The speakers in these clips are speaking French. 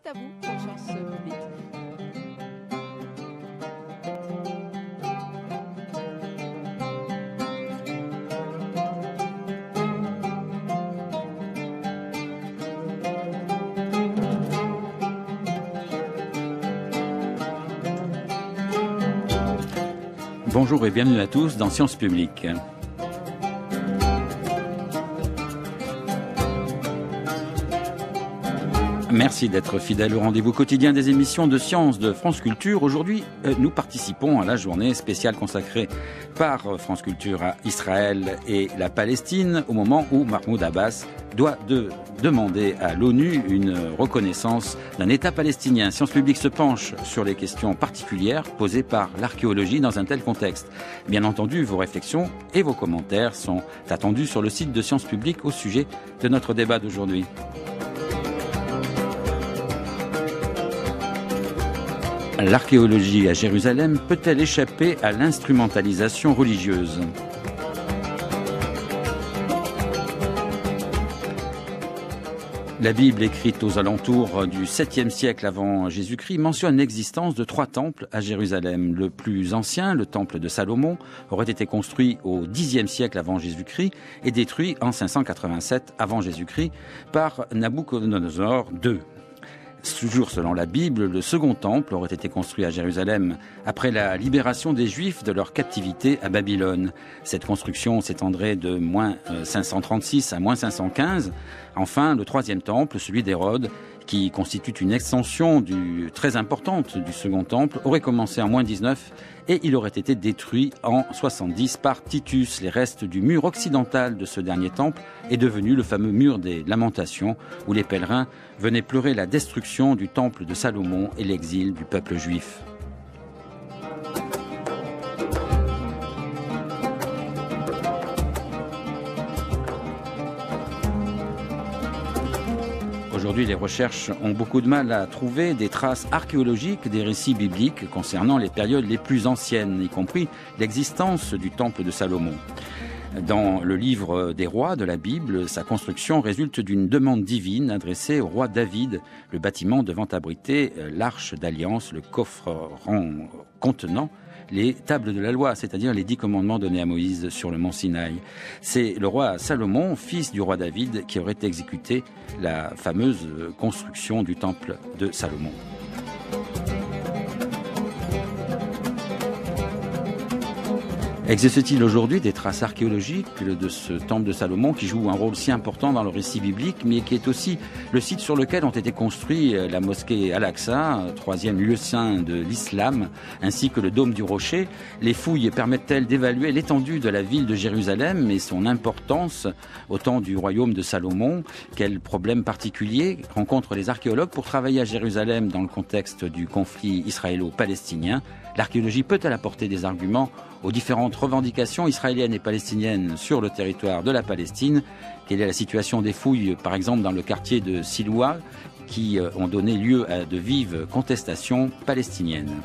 c'est à vous, Conscience publique. Bonjour et bienvenue à tous dans Sciences publiques. Merci d'être fidèle au rendez-vous quotidien des émissions de sciences de France Culture. Aujourd'hui, nous participons à la journée spéciale consacrée par France Culture à Israël et la Palestine, au moment où Mahmoud Abbas doit demander à l'ONU une reconnaissance d'un État palestinien. Sciences publiques se penche sur les questions particulières posées par l'archéologie dans un tel contexte. Bien entendu, vos réflexions et vos commentaires sont attendus sur le site de Sciences publiques au sujet de notre débat d'aujourd'hui. L'archéologie à Jérusalem peut-elle échapper à l'instrumentalisation religieuse ? La Bible, écrite aux alentours du 7e siècle avant Jésus-Christ, mentionne l'existence de 3 temples à Jérusalem. Le plus ancien, le temple de Salomon, aurait été construit au 10e siècle avant Jésus-Christ et détruit en 587 avant Jésus-Christ par Nabuchodonosor II. Toujours selon la Bible, le second temple aurait été construit à Jérusalem après la libération des Juifs de leur captivité à Babylone. Cette construction s'étendrait de moins 536 à moins 515. Enfin, le troisième temple, celui d'Hérode, qui constitue une extension très importante du second temple, aurait commencé en moins 19 et il aurait été détruit en 70 par Titus. Les restes du mur occidental de ce dernier temple est devenu le fameux mur des Lamentations, où les pèlerins venaient pleurer la destruction du temple de Salomon et l'exil du peuple juif. Aujourd'hui, les recherches ont beaucoup de mal à trouver des traces archéologiques des récits bibliques concernant les périodes les plus anciennes, y compris l'existence du temple de Salomon. Dans le livre des rois de la Bible, sa construction résulte d'une demande divine adressée au roi David. Le bâtiment devant abriter l'arche d'alliance, le coffre contenant les tables de la loi, c'est-à-dire les 10 commandements donnés à Moïse sur le mont Sinaï. C'est le roi Salomon, fils du roi David, qui aurait exécuté la fameuse construction du temple de Salomon. Existe-t-il aujourd'hui des traces archéologiques de ce temple de Salomon qui joue un rôle si important dans le récit biblique, mais qui est aussi le site sur lequel ont été construits la mosquée Al-Aqsa, 3e lieu saint de l'islam, ainsi que le dôme du rocher? Les fouilles permettent-elles d'évaluer l'étendue de la ville de Jérusalem et son importance au temps du royaume de Salomon? Quels problèmes particuliers rencontrent les archéologues pour travailler à Jérusalem dans le contexte du conflit israélo-palestinien? L'archéologie peut-elle apporter des arguments aux différentes revendications israéliennes et palestiniennes sur le territoire de la Palestine? Quelle est la situation des fouilles, par exemple, dans le quartier de Siloua, qui ont donné lieu à de vives contestations palestiniennes?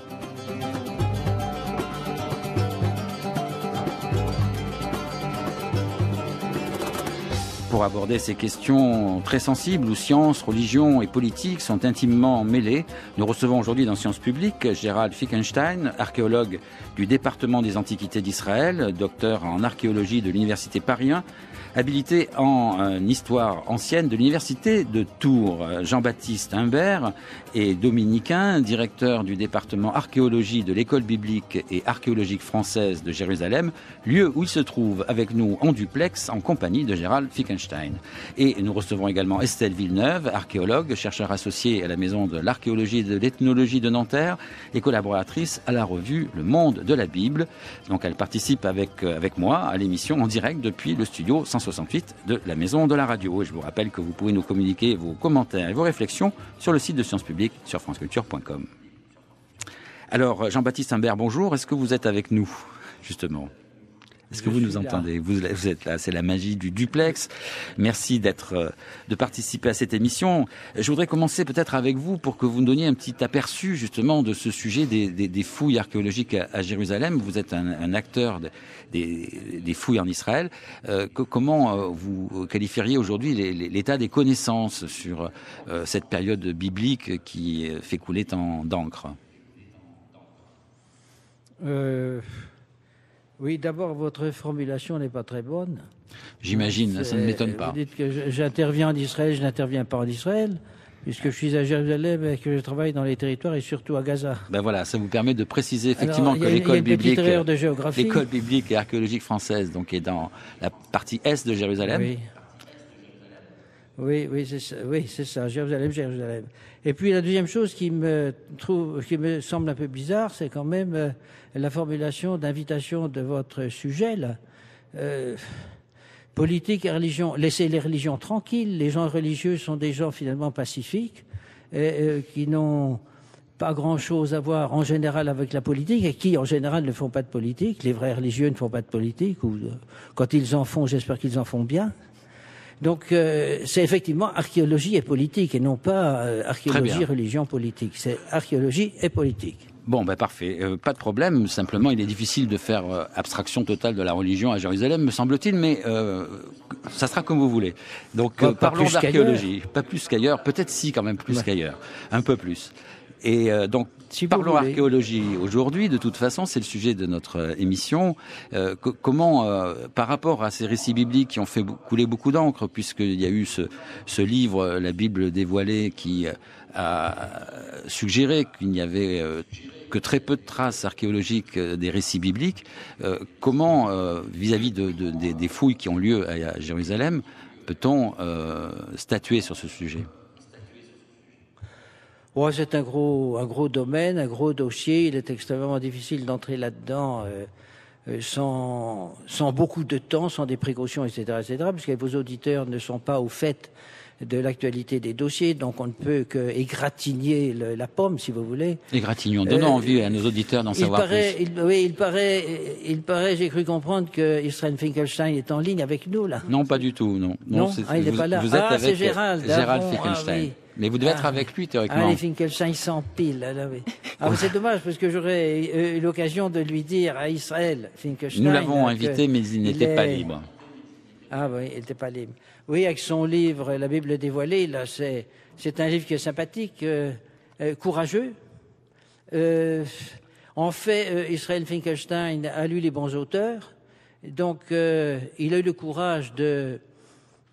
Pour aborder ces questions très sensibles où sciences, religion et politique sont intimement mêlées, nous recevons aujourd'hui dans Sciences publiques Gerald Fickenstein, archéologue du département des Antiquités d'Israël, docteur en archéologie de l'Université Paris 1, habilité en histoire ancienne de l'Université de Tours. Jean-Baptiste Humbert est dominicain, directeur du département archéologie de l'École biblique et archéologique française de Jérusalem, lieu où il se trouve avec nous en duplex en compagnie de Gerald Fickenstein. Et nous recevons également Estelle Villeneuve, archéologue, chercheur associée à la Maison de l'archéologie et de l'ethnologie de Nanterre et collaboratrice à la revue Le Monde de la Bible. Donc elle participe avec moi à l'émission en direct depuis le studio 168 de la Maison de la Radio. Et je vous rappelle que vous pouvez nous communiquer vos commentaires et vos réflexions sur le site de Sciences publiques sur franceculture.com. Alors, Jean-Baptiste Humbert, bonjour. Est-ce que vous êtes avec nous, justement ? Est-ce que vous nous entendez? Vous êtes là, c'est la magie du duplex. Merci de participer à cette émission. Je voudrais commencer peut-être avec vous pour que vous nous donniez un petit aperçu justement de ce sujet des fouilles archéologiques à Jérusalem. Vous êtes un acteur des fouilles en Israël. Comment vous qualifieriez aujourd'hui l'état des connaissances sur cette période biblique qui fait couler tant d'encre? Oui, d'abord, votre formulation n'est pas très bonne. J'imagine, ça ne m'étonne pas. Vous dites que j'interviens en Israël, je n'interviens pas en Israël, puisque je suis à Jérusalem et que je travaille dans les territoires et surtout à Gaza. Ben voilà, ça vous permet de préciser effectivement que l'école biblique et archéologique française donc, est dans la partie est de Jérusalem. Oui, c'est ça, Jérusalem. Et puis la deuxième chose qui me semble un peu bizarre, c'est quand même la formulation d'invitation de votre sujet là. Politique et religion, laissez les religions tranquilles. Les gens religieux sont des gens finalement pacifiques qui n'ont pas grand-chose à voir en général avec la politique et qui en général ne font pas de politique. Les vrais religieux ne font pas de politique ou quand ils en font, j'espère qu'ils en font bien. Donc c'est effectivement archéologie et politique et non pas archéologie, religion, politique. C'est archéologie et politique. Bon, ben parfait, pas de problème. Simplement, il est difficile de faire abstraction totale de la religion à Jérusalem, me semble-t-il, mais ça sera comme vous voulez. Donc parlons d'archéologie, pas plus qu'ailleurs, peut-être si quand même plus qu'ailleurs, un peu plus. Et donc, parlons archéologie aujourd'hui. De toute façon, c'est le sujet de notre émission. Comment, par rapport à ces récits bibliques qui ont fait couler beaucoup d'encre, puisqu'il y a eu ce livre, la Bible dévoilée, qui a suggéré qu'il n'y avait que très peu de traces archéologiques des récits bibliques, comment, vis-à-vis des fouilles qui ont lieu à Jérusalem, peut-on statuer sur ce sujet ? Ouais, c'est un gros domaine, un gros dossier. Il est extrêmement difficile d'entrer là-dedans sans beaucoup de temps, sans des précautions, etc., parce que vos auditeurs ne sont pas au fait de l'actualité des dossiers, donc on ne peut que égratigner la pomme, si vous voulez. Égratignons, donnons envie à nos auditeurs d'en savoir plus. Il paraît, j'ai cru comprendre que Israël Finkelstein est en ligne avec nous, là. Non, pas du tout, non. Il n'est pas là. Vous êtes avec c'est Gérald Finkelstein. Oui. Mais vous devez être avec lui, théoriquement. Les Finkelstein s'empilent, là, oui. Mais c'est dommage, parce que j'aurais eu l'occasion de lui dire à Israël Finkelstein... Nous l'avons invité, mais il n'était pas libre. Ah oui, il n'était pas libre. Oui, avec son livre, La Bible dévoilée, là, c'est un livre qui est sympathique, courageux. En fait, Israël Finkelstein a lu les bons auteurs, donc il a eu le courage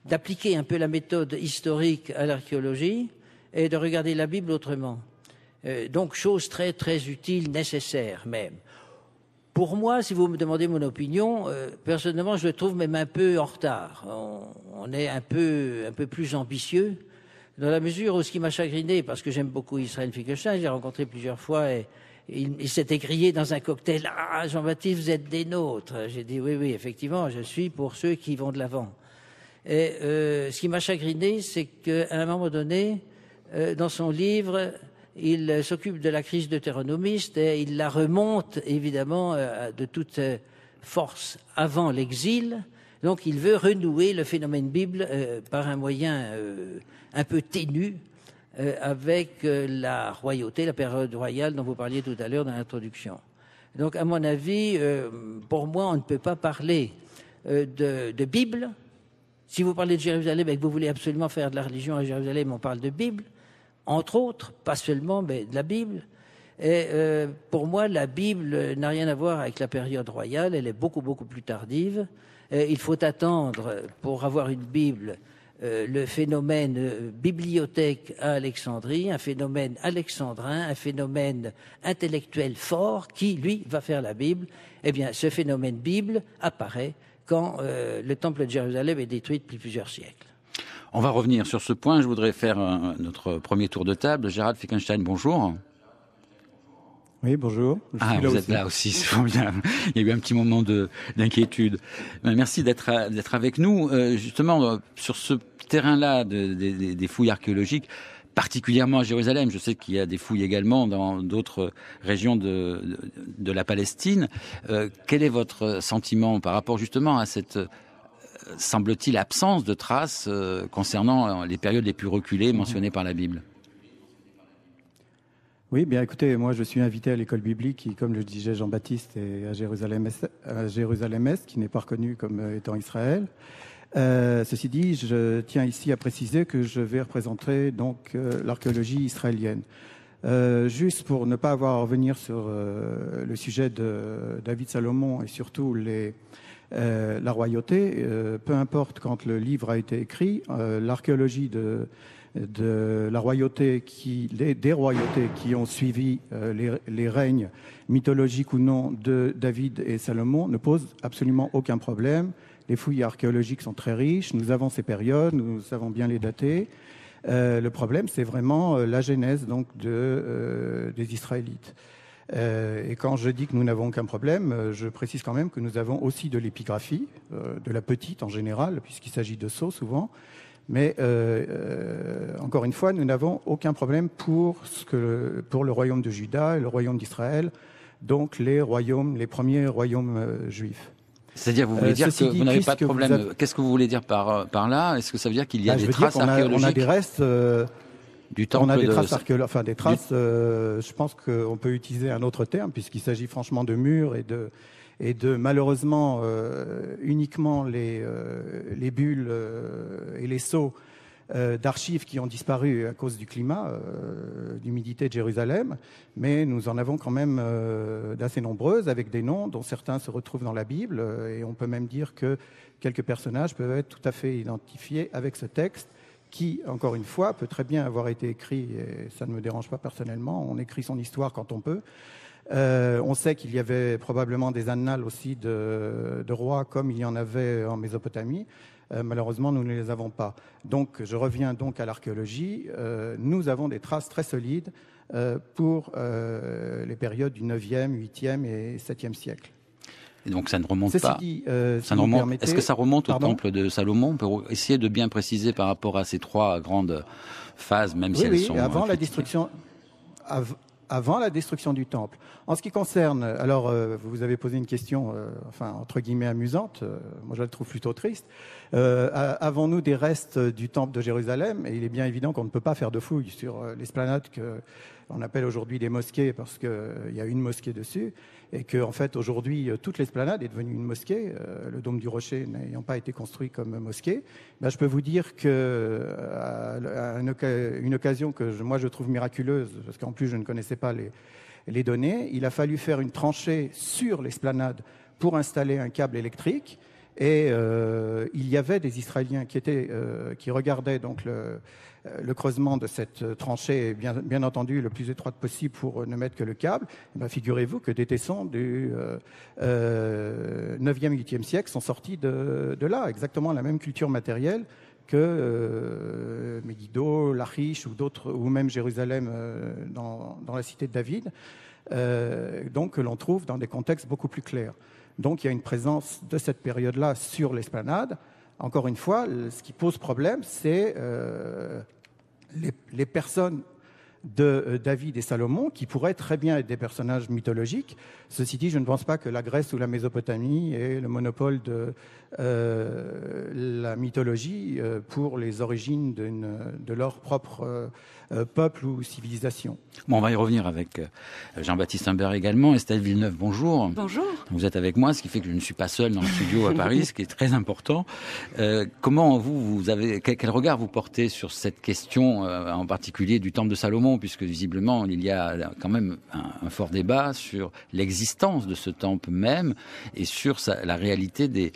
d'appliquer un peu la méthode historique à l'archéologie et de regarder la Bible autrement. Donc, chose très, très utile, nécessaire même. Pour moi, si vous me demandez mon opinion, personnellement, je le trouve même un peu en retard. On est un peu plus ambitieux, dans la mesure où ce qui m'a chagriné, parce que j'aime beaucoup Israël Finkelstein, j'ai rencontré plusieurs fois et il s'était grillé dans un cocktail. « Ah, Jean-Baptiste, vous êtes des nôtres !» J'ai dit « Oui, effectivement, je suis pour ceux qui vont de l'avant. » Et ce qui m'a chagriné, c'est qu'à un moment donné, dans son livre, il s'occupe de la crise deutéronomiste et il la remonte évidemment de toute force avant l'exil. Donc il veut renouer le phénomène Bible par un moyen un peu ténu avec la royauté, la période royale dont vous parliez tout à l'heure dans l'introduction. Donc à mon avis, pour moi, on ne peut pas parler de Bible. Si vous parlez de Jérusalem et que vous voulez absolument faire de la religion à Jérusalem, on parle de Bible. Entre autres, pas seulement, mais de la Bible. Et pour moi, la Bible n'a rien à voir avec la période royale, elle est beaucoup plus tardive. Il faut attendre, pour avoir une Bible, le phénomène bibliothèque à Alexandrie, un phénomène alexandrin, un phénomène intellectuel fort qui, lui, va faire la Bible. Eh bien, ce phénomène Bible apparaît quand le temple de Jérusalem est détruit depuis plusieurs siècles. On va revenir sur ce point. Je voudrais faire notre premier tour de table. Gérald Finkelstein, bonjour. Oui, bonjour. Vous êtes là aussi, c'est formidable. Il y a eu un petit moment d'inquiétude. Merci d'être avec nous. Justement, sur ce terrain-là des fouilles archéologiques, particulièrement à Jérusalem. Je sais qu'il y a des fouilles également dans d'autres régions de la Palestine. Quel est votre sentiment par rapport justement à cette, semble-t-il, absence de traces concernant les périodes les plus reculées mentionnées par la Bible? Oui, bien écoutez, moi je suis invité à l'école biblique qui, comme le disait Jean-Baptiste, est à Jérusalem-Est, qui n'est pas reconnu comme étant Israël. Ceci dit, je tiens ici à préciser que je vais représenter donc l'archéologie israélienne. Juste pour ne pas avoir à revenir sur le sujet de David Salomon et surtout la royauté, peu importe quand le livre a été écrit, l'archéologie de la royauté des royautés qui ont suivi les règnes mythologiques ou non de David et Salomon ne pose absolument aucun problème. Les fouilles archéologiques sont très riches, nous avons ces périodes, nous savons bien les dater. Le problème, c'est vraiment la genèse donc des Israélites. Et quand je dis que nous n'avons aucun problème, je précise quand même que nous avons aussi de l'épigraphie, de la petite en général, puisqu'il s'agit de sceaux souvent. Mais encore une fois, nous n'avons aucun problème pour le royaume de Juda et le royaume d'Israël, donc les premiers royaumes juifs. C'est-à-dire, vous voulez dire que vous n'avez pas de problème. Qu'est-ce que vous voulez dire par là? Est-ce que ça veut dire qu'il y a des traces archéologiques? On a des restes du temple. On a des traces archéologiques, enfin des traces. Je pense qu'on peut utiliser un autre terme puisqu'il s'agit franchement de murs et de malheureusement uniquement les bulles et les sceaux d'archives qui ont disparu à cause du climat, d'humidité de Jérusalem, mais nous en avons quand même d'assez nombreuses avec des noms dont certains se retrouvent dans la Bible et on peut même dire que quelques personnages peuvent être tout à fait identifiés avec ce texte qui, encore une fois, peut très bien avoir été écrit, et ça ne me dérange pas personnellement, on écrit son histoire quand on peut. On sait qu'il y avait probablement des annales aussi de rois comme il y en avait en Mésopotamie. Malheureusement, nous ne les avons pas. Donc, je reviens donc à l'archéologie. Nous avons des traces très solides pour les périodes du 9e, 8e et 7e siècle. Et donc, ça ne remonte pas. Est-ce que ça remonte au temple de Salomon? On peut essayer de bien préciser par rapport à ces trois grandes phases, même si elles sont... avant la destruction... Avant la destruction du temple. En ce qui concerne, alors vous avez posé une question, enfin entre guillemets amusante, moi je la trouve plutôt triste. Avons-nous des restes du temple de Jérusalem? Et il est bien évident qu'on ne peut pas faire de fouilles sur l'esplanade qu'on appelle aujourd'hui des mosquées parce qu'il y a une mosquée dessus et que en fait aujourd'hui toute l'esplanade est devenue une mosquée, le dôme du Rocher n'ayant pas été construit comme mosquée. Ben, je peux vous dire que à une occasion que moi je trouve miraculeuse, parce qu'en plus je ne connaissais pas les données, il a fallu faire une tranchée sur l'esplanade pour installer un câble électrique. Et il y avait des Israéliens qui regardaient donc le creusement de cette tranchée, bien entendu le plus étroite possible pour ne mettre que le câble. Et bien, figurez-vous que des tessons du 9e, 8e siècle sont sortis de là, exactement la même culture matérielle que Megiddo, Lachish ou d'autres, ou même Jérusalem dans la cité de David, donc que l'on trouve dans des contextes beaucoup plus clairs. Donc il y a une présence de cette période-là sur l'esplanade. Encore une fois, ce qui pose problème, c'est les personnes de David et Salomon, qui pourraient très bien être des personnages mythologiques. Ceci dit, je ne pense pas que la Grèce ou la Mésopotamie aient le monopole de la mythologie pour les origines de leur propre peuple ou civilisation. Bon, on va y revenir avec Jean-Baptiste Humbert également. Estelle Villeneuve, bonjour. Bonjour. Vous êtes avec moi, ce qui fait que je ne suis pas seul dans le studio à Paris, ce qui est très important. Comment quel regard vous portez sur cette question, en particulier du temple de Salomon, puisque visiblement il y a quand même un fort débat sur l'existence de ce temple même et sur la réalité des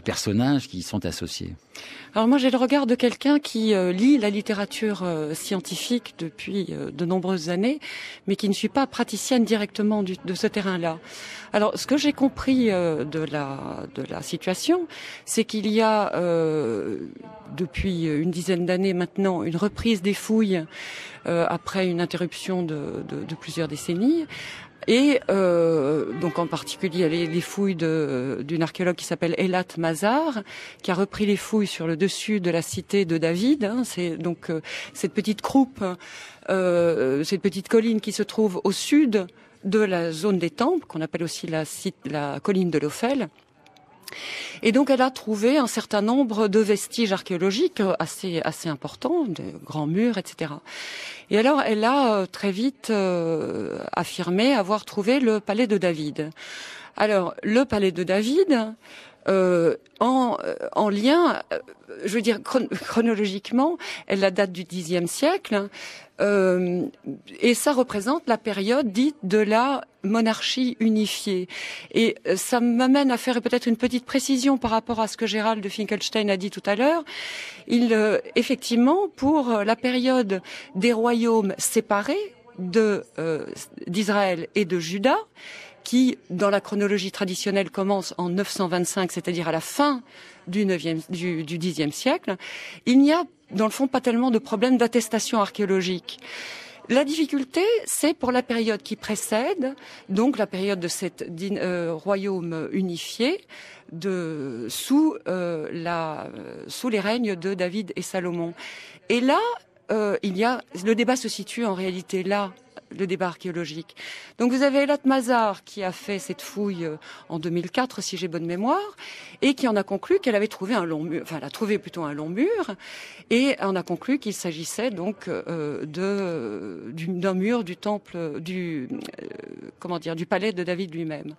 personnages qui y sont associés. Alors moi j'ai le regard de quelqu'un qui lit la littérature scientifique depuis de nombreuses années, mais qui ne suis pas praticienne directement de ce terrain-là. Alors ce que j'ai compris de la situation, c'est qu'il y a depuis une dizaine d'années maintenant une reprise des fouilles après une interruption de plusieurs décennies. Et donc en particulier les fouilles d'une archéologue qui s'appelle Eilat Mazar, qui a repris les fouilles sur le dessus de la cité de David. Hein, c'est donc cette petite croupe, cette petite colline qui se trouve au sud de la zone des temples, qu'on appelle aussi la colline de l'Ophel. Et donc elle a trouvé un certain nombre de vestiges archéologiques assez importants, de grands murs, etc. Et alors elle a très vite affirmé avoir trouvé le palais de David. Alors le palais de David, en lien, je veux dire chronologiquement, elle la date du Xe siècle, et ça représente la période dite de la monarchie unifiée. Et ça m'amène à faire peut-être une petite précision par rapport à ce que Gérald de Finkelstein a dit tout à l'heure. Effectivement, pour la période des royaumes séparés d'Israël et de Juda, qui, dans la chronologie traditionnelle, commence en 925, c'est-à-dire à la fin du Xe siècle, il n'y a, dans le fond, pas tellement de problème d'attestation archéologique. La difficulté, c'est pour la période qui précède, donc la période de cet royaume unifié, sous les règnes de David et Salomon. Et là, le débat se situe en réalité là, le débat archéologique. Donc vous avez Eilat Mazar qui a fait cette fouille en 2004, si j'ai bonne mémoire, et qui en a conclu qu'elle avait trouvé un long mur, enfin elle a trouvé plutôt un long mur, et on a conclu qu'il s'agissait donc d'un mur du temple, du palais de David lui-même.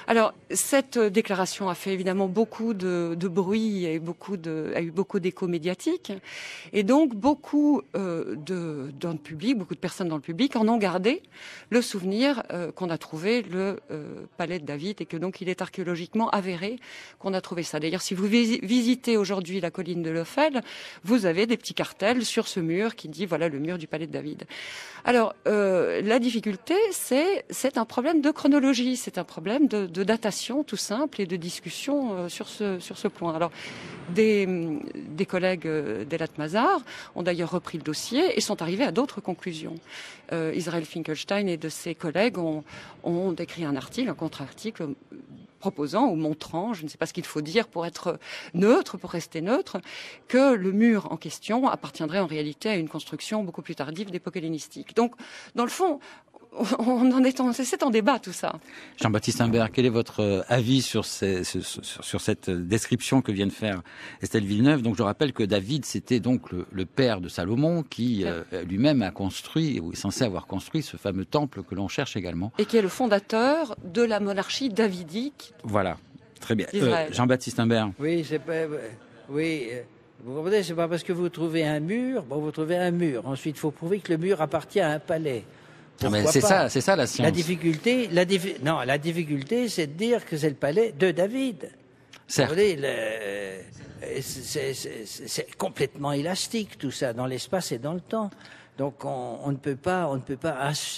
Alors cette déclaration a fait évidemment beaucoup de bruit et a eu beaucoup d'échos médiatiques, et donc beaucoup de personnes dans le public en ont gardé le souvenir qu'on a trouvé le palais de David, et que donc il est archéologiquement avéré qu'on a trouvé ça. D'ailleurs, si vous visitez aujourd'hui la colline de l'Ophel, vous avez des petits cartels sur ce mur qui dit voilà le mur du palais de David. Alors la difficulté, c'est un problème de chronologie, c'est un problème de datation tout simple et de discussion sur ce point. Alors des collègues d'Eilat Mazar ont d'ailleurs repris le dossier et sont arrivés à d'autres conclusions. Israel Finkelstein et de ses collègues ont écrit un contre-article proposant ou montrant, je ne sais pas ce qu'il faut dire pour être neutre, pour rester neutre, que le mur en question appartiendrait en réalité à une construction beaucoup plus tardive d'époque hellénistique. Donc, dans le fond, c'est en débat tout ça. Jean-Baptiste Imbert, quel est votre avis sur cette description que vient de faire Estelle Villeneuve? Donc je rappelle que David, c'était donc le père de Salomon qui lui-même a construit, ou est censé avoir construit, ce fameux temple que l'on cherche également. Et qui est le fondateur de la monarchie davidique. Voilà, très bien. Jean-Baptiste Imbert. Oui, vous comprenez, c'est pas parce que vous trouvez un mur, vous trouvez un mur. Ensuite, il faut prouver que le mur appartient à un palais. C'est ça la science. La difficulté, c'est de dire que c'est le palais de David. Certes. C'est complètement élastique tout ça, dans l'espace et dans le temps. Donc on ne peut pas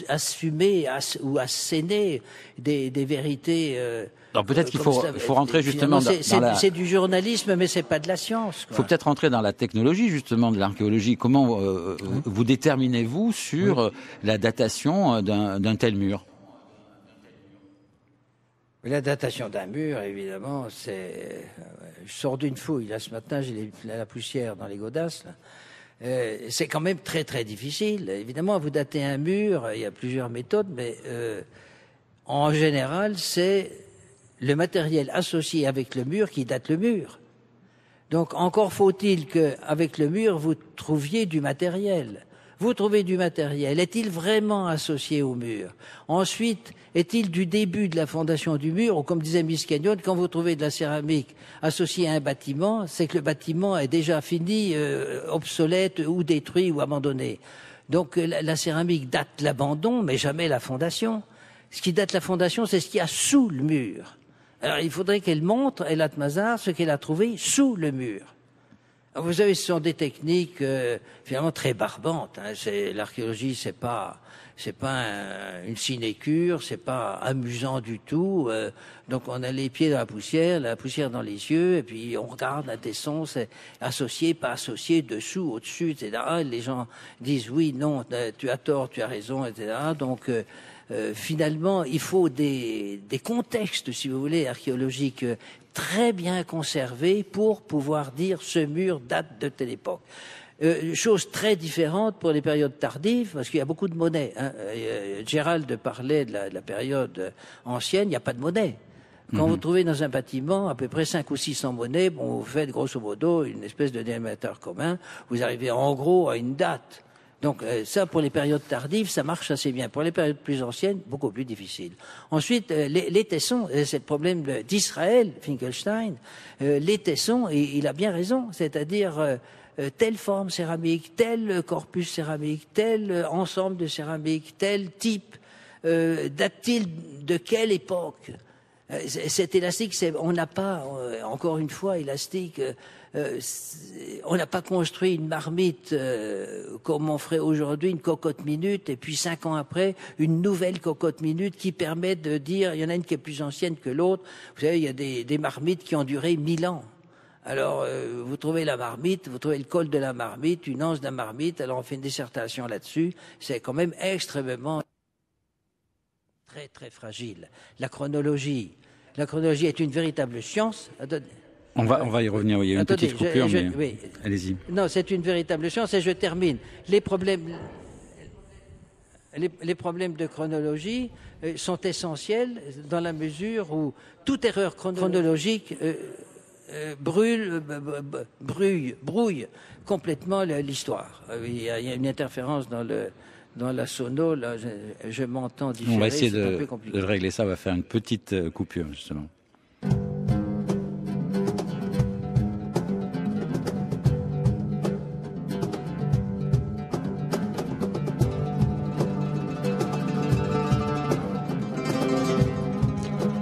assumer ou asséner des vérités. Alors peut-être qu'il faut rentrer justement c'est du journalisme, mais c'est pas de la science. Il faut peut-être rentrer dans la technologie justement de l'archéologie. Comment vous déterminez-vous sur la datation d'un tel mur? La datation d'un mur, évidemment, c'est. Je sors d'une fouille là ce matin, j'ai la poussière dans les godasses. Là. C'est quand même très très difficile. Évidemment, vous datez un mur, il y a plusieurs méthodes, mais en général, c'est le matériel associé avec le mur qui date le mur. Donc encore faut-il qu'avec le mur, vous trouviez du matériel. Vous trouvez du matériel. Est-il vraiment associé au mur? Ensuite, est-il du début de la fondation du mur? Ou comme disait Miss Canyon, quand vous trouvez de la céramique associée à un bâtiment, c'est que le bâtiment est déjà fini, obsolète ou détruit ou abandonné. Donc la céramique date l'abandon, mais jamais la fondation. Ce qui date la fondation, c'est ce qu'il y a sous le mur. Alors il faudrait qu'elle montre, Eilat Mazar, ce qu'elle a trouvé sous le mur. Alors, vous savez, ce sont des techniques finalement très barbantes. Hein. L'archéologie, c'est pas une sinécure, c'est pas amusant du tout. Donc on a les pieds dans la poussière dans les yeux, et puis on regarde la tesson, c'est associé, pas associé, dessous, au-dessus, etc. Et les gens disent oui, non, tu as tort, tu as raison, etc. Donc finalement, il faut des contextes, si vous voulez, archéologiques très bien conservés pour pouvoir dire ce mur date de telle époque. Chose très différente pour les périodes tardives, parce qu'il y a beaucoup de monnaies. Hein. Gérald parlait de la période ancienne, il n'y a pas de monnaie. Quand vous trouvez dans un bâtiment à peu près 500 ou 600 monnaies, bon, vous faites grosso modo une espèce de dénominateur commun, vous arrivez en gros à une date. Donc ça, pour les périodes tardives, ça marche assez bien. Pour les périodes plus anciennes, beaucoup plus difficile. Ensuite, les tessons, c'est le problème d'Israël, Finkelstein. Les tessons, il a bien raison, c'est-à-dire telle forme céramique, tel corpus céramique, tel ensemble de céramique, tel type, date-t-il de quelle époque? Cet élastique, on n'a pas, encore une fois, élastique, on n'a pas construit une marmite comme on ferait aujourd'hui, une cocotte minute, et puis 5 ans après, une nouvelle cocotte minute qui permet de dire, il y en a une qui est plus ancienne que l'autre. Vous savez, il y a des marmites qui ont duré 1000 ans. Alors, vous trouvez la marmite, vous trouvez le col de la marmite, une anse de la marmite, alors on fait une dissertation là-dessus. C'est quand même extrêmement très, très fragile. La chronologie est une véritable science. On va y revenir, il y a une petite coupure, mais oui. Allez-y. Non, c'est une véritable science, et je termine. Les problèmes de chronologie sont essentiels dans la mesure où toute erreur chronologique brouille complètement l'histoire. Il y a une interférence dans la sono, là, je m'entends différer. On va essayer de régler ça, on va faire une petite coupure, justement.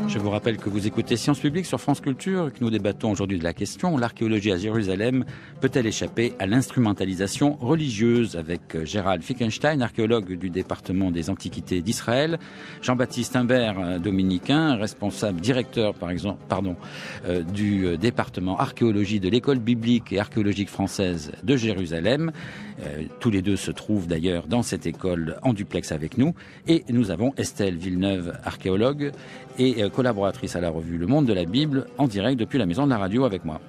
Je vous rappelle que vous écoutez Sciences Publiques sur France Culture et que nous débattons aujourd'hui de la question: l'archéologie à Jérusalem peut-elle échapper à l'instrumentalisation religieuse, avec Gérald Fickenstein, archéologue du département des Antiquités d'Israël, Jean-Baptiste Imbert, dominicain, responsable directeur du département archéologie de l'école biblique et archéologique française de Jérusalem. Tous les deux se trouvent d'ailleurs dans cette école en duplex avec nous. Et nous avons Estelle Villeneuve, archéologue et collaboratrice à la revue Le Monde de la Bible, en direct depuis la Maison de la Radio avec moi.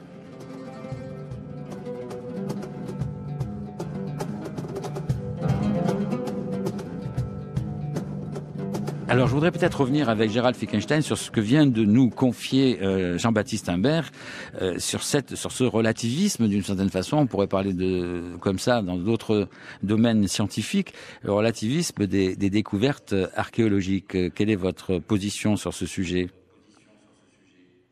Alors, je voudrais peut-être revenir avec Gérald Fickenstein sur ce que vient de nous confier Jean-Baptiste Imbert, sur ce relativisme, d'une certaine façon. On pourrait parler comme ça dans d'autres domaines scientifiques, le relativisme des découvertes archéologiques. Quelle est votre position sur ce sujet ?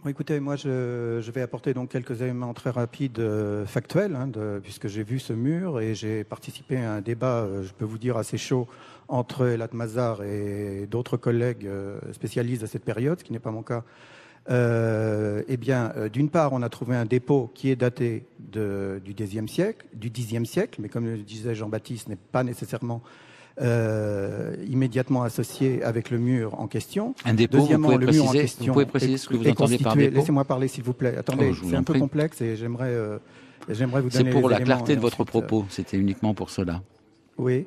Bon, écoutez, moi je vais apporter donc quelques éléments très rapides, factuels, puisque j'ai vu ce mur et j'ai participé à un débat, je peux vous dire assez chaud, entre Elad Mazar et d'autres collègues spécialistes de cette période, ce qui n'est pas mon cas. D'une part, on a trouvé un dépôt qui est daté du Xe siècle, mais comme le disait Jean-Baptiste, n'est pas nécessairement immédiatement associé avec le mur en question. Un dépôt, deuxièmement, vous pouvez préciser ce que vous entendez par dépôt ? Laissez-moi parler, s'il vous plaît. Attendez, c'est un peu complexe et j'aimerais vous donner C'est pour la éléments, clarté de votre propos, c'était uniquement pour cela. Oui.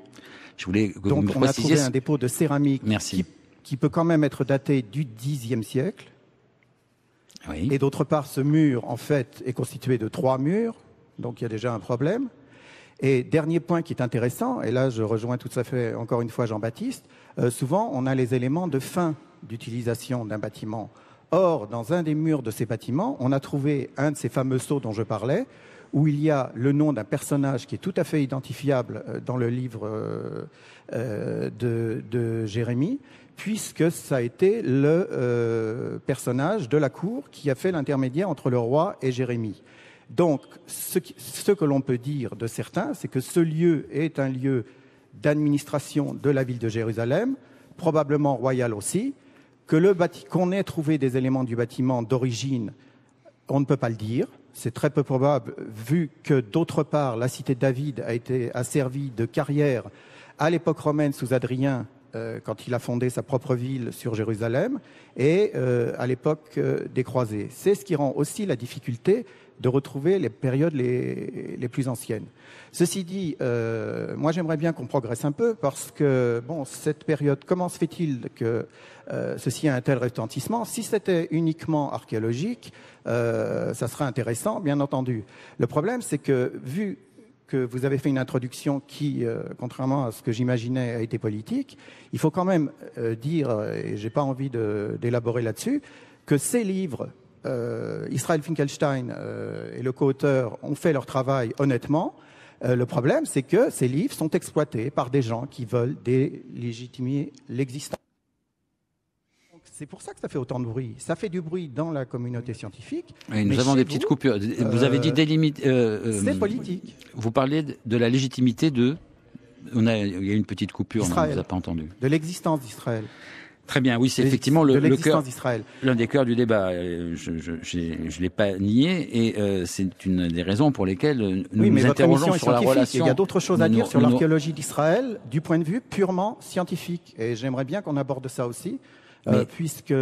Je voulais que donc, vous me on a trouvé un dépôt de céramique qui peut quand même être daté du Xe siècle. Oui. Et d'autre part, ce mur, en fait, est constitué de 3 murs, donc il y a déjà un problème. Et dernier point qui est intéressant, et là je rejoins tout à fait encore une fois Jean-Baptiste, souvent on a les éléments de fin d'utilisation d'un bâtiment. Or, dans un des murs de ces bâtiments, on a trouvé un de ces fameux sceaux dont je parlais, où il y a le nom d'un personnage qui est tout à fait identifiable dans le livre de Jérémie, puisque ça a été le personnage de la cour qui a fait l'intermédiaire entre le roi et Jérémie. Donc, ce que l'on peut dire de certains, c'est que ce lieu est un lieu d'administration de la ville de Jérusalem, probablement royal aussi, qu'on ait trouvé des éléments du bâtiment d'origine, on ne peut pas le dire. C'est très peu probable, vu que d'autre part, la cité de David a servi de carrière à l'époque romaine sous Adrien, quand il a fondé sa propre ville sur Jérusalem, et à l'époque des croisés. C'est ce qui rend aussi la difficulté de retrouver les périodes les plus anciennes. Ceci dit, moi j'aimerais bien qu'on progresse un peu parce que, bon, cette période, comment se fait-il que ceci a un tel retentissement? Si c'était uniquement archéologique, ça serait intéressant, bien entendu. Le problème, c'est que, vu que vous avez fait une introduction qui, contrairement à ce que j'imaginais, a été politique, il faut quand même dire, et j'ai pas envie d'élaborer là-dessus, que ces livres, Israel Finkelstein et le co-auteur ont fait leur travail honnêtement. Le problème, c'est que ces livres sont exploités par des gens qui veulent délégitimer l'existence. C'est pour ça que ça fait autant de bruit. Ça fait du bruit dans la communauté scientifique. Oui, nous avons des petites coupures. Vous avez dit délimiter. C'est politique. Vous parlez de la légitimité de. Il y a une petite coupure, Israël, on ne vous a pas entendu. De l'existence d'Israël. Très bien, oui, c'est effectivement le cœur, d'Israël. L'un des cœurs du débat. Je l'ai pas nié, et c'est une des raisons pour lesquelles nous nous interrogeons sur la relation. Il y a d'autres choses à dire sur l'archéologie d'Israël du point de vue purement scientifique. Et j'aimerais bien qu'on aborde ça aussi. Puisque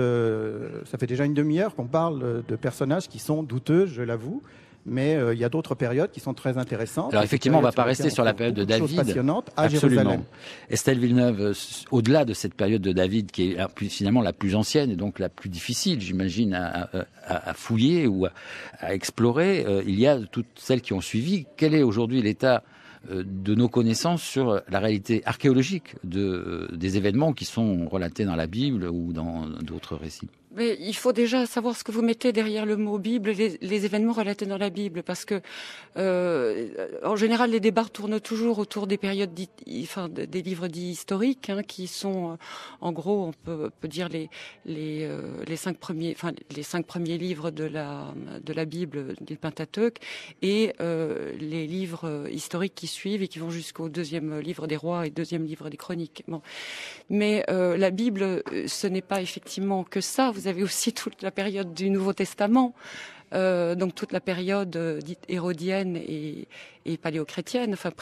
ça fait déjà une demi-heure qu'on parle de personnages qui sont douteux, je l'avoue, mais il y a d'autres périodes qui sont très intéressantes. Alors effectivement, on ne va pas rester sur la période de David. Passionnante à Absolument. Jérusalem. Estelle Villeneuve, au-delà de cette période de David, qui est finalement la plus ancienne et donc la plus difficile, j'imagine, à fouiller ou à explorer, il y a toutes celles qui ont suivi. Quel est aujourd'hui l'état de nos connaissances sur la réalité archéologique des événements qui sont relatés dans la Bible ou dans d'autres récits? Mais il faut déjà savoir ce que vous mettez derrière le mot Bible, les événements relatés dans la Bible, parce que en général les débats tournent toujours autour des périodes des livres dits historiques, qui sont en gros, on peut dire les 5 premiers livres de la Bible, du Pentateuque, et les livres historiques qui suivent et qui vont jusqu'au deuxième livre des Rois et deuxième livre des Chroniques. Bon. Mais la Bible, ce n'est pas effectivement que ça. Vous avez aussi toute la période du Nouveau Testament, donc toute la période dite hérodienne et paléochrétienne, enfin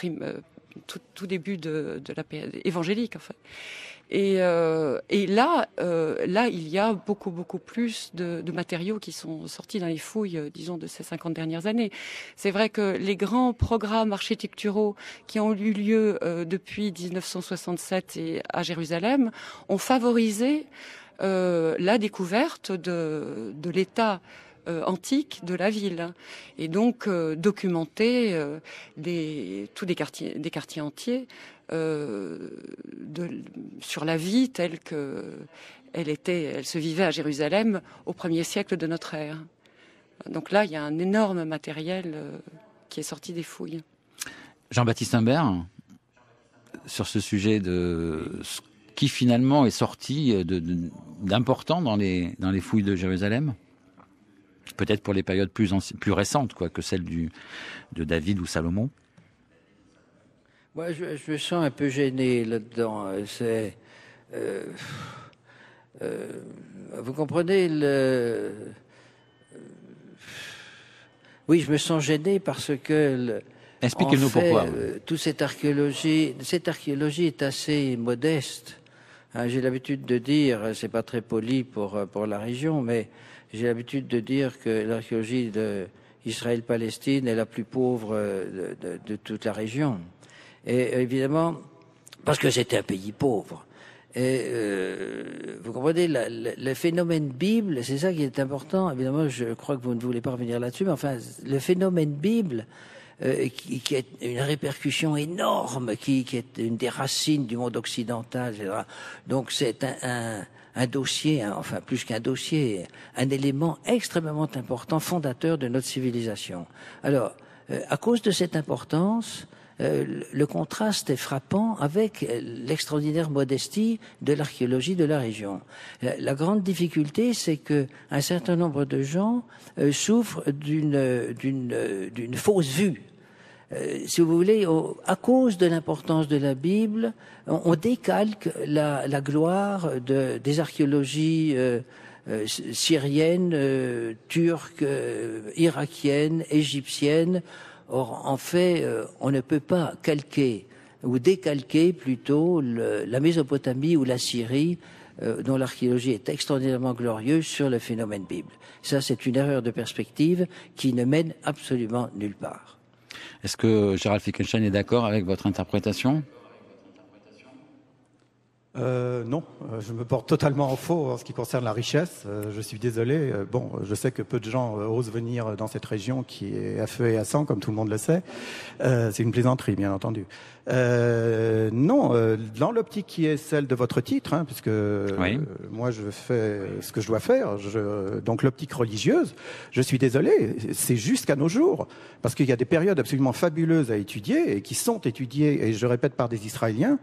tout début de la période évangélique, en fait. Et là, il y a beaucoup plus de matériaux qui sont sortis dans les fouilles, disons, de ces 50 dernières années. C'est vrai que les grands programmes architecturaux qui ont eu lieu depuis 1967 à Jérusalem ont favorisé la découverte de l'état antique de la ville, et donc documenter tous des quartiers entiers sur la vie telle que elle se vivait à Jérusalem au 1er siècle de notre ère. Donc là, il y a un énorme matériel qui est sorti des fouilles. Jean-Baptiste Imbert, sur ce sujet de ce qui finalement est sorti d'important dans les fouilles de Jérusalem, peut-être pour les périodes plus récentes que celle de David ou Salomon. Moi, je me sens un peu gêné là-dedans. Vous comprenez oui, je me sens gêné parce que expliquez-nous pourquoi. Toute cette archéologie est assez modeste. J'ai l'habitude de dire, c'est pas très poli pour la région, mais j'ai l'habitude de dire que l'archéologie d'Israël-Palestine est la plus pauvre de toute la région. Et évidemment, parce que c'était un pays pauvre. Et vous comprenez, le phénomène Bible, c'est ça qui est important. Évidemment, je crois que vous ne voulez pas revenir là-dessus, mais enfin, le phénomène Bible, qui est une répercussion énorme, qui est une des racines du monde occidental, etc. Donc c'est un dossier, enfin plus qu'un dossier, un élément extrêmement important, fondateur de notre civilisation. Alors, à cause de cette importance, le contraste est frappant avec l'extraordinaire modestie de l'archéologie de la région. La grande difficulté, c'est que un certain nombre de gens souffrent d'une fausse vue. Si vous voulez, à cause de l'importance de la Bible, on décalque la gloire des archéologies syriennes, turques, irakiennes, égyptiennes. Or, en fait, on ne peut pas calquer ou décalquer plutôt la Mésopotamie ou la Syrie dont l'archéologie est extraordinairement glorieuse sur le phénomène Bible. Ça, c'est une erreur de perspective qui ne mène absolument nulle part. Est-ce que Gérald Fickenstein est d'accord avec votre interprétation ? Non, je me porte totalement en faux en ce qui concerne la richesse. Je suis désolé. Bon, je sais que peu de gens osent venir dans cette région qui est à feu et à sang, comme tout le monde le sait. C'est une plaisanterie, bien entendu. Non, dans l'optique qui est celle de votre titre, hein, puisque oui. Moi je fais ce que je dois faire, donc l'optique religieuse, je suis désolé, c'est jusqu'à nos jours, parce qu'il y a des périodes absolument fabuleuses à étudier, et qui sont étudiées, et je répète, par des Israéliens,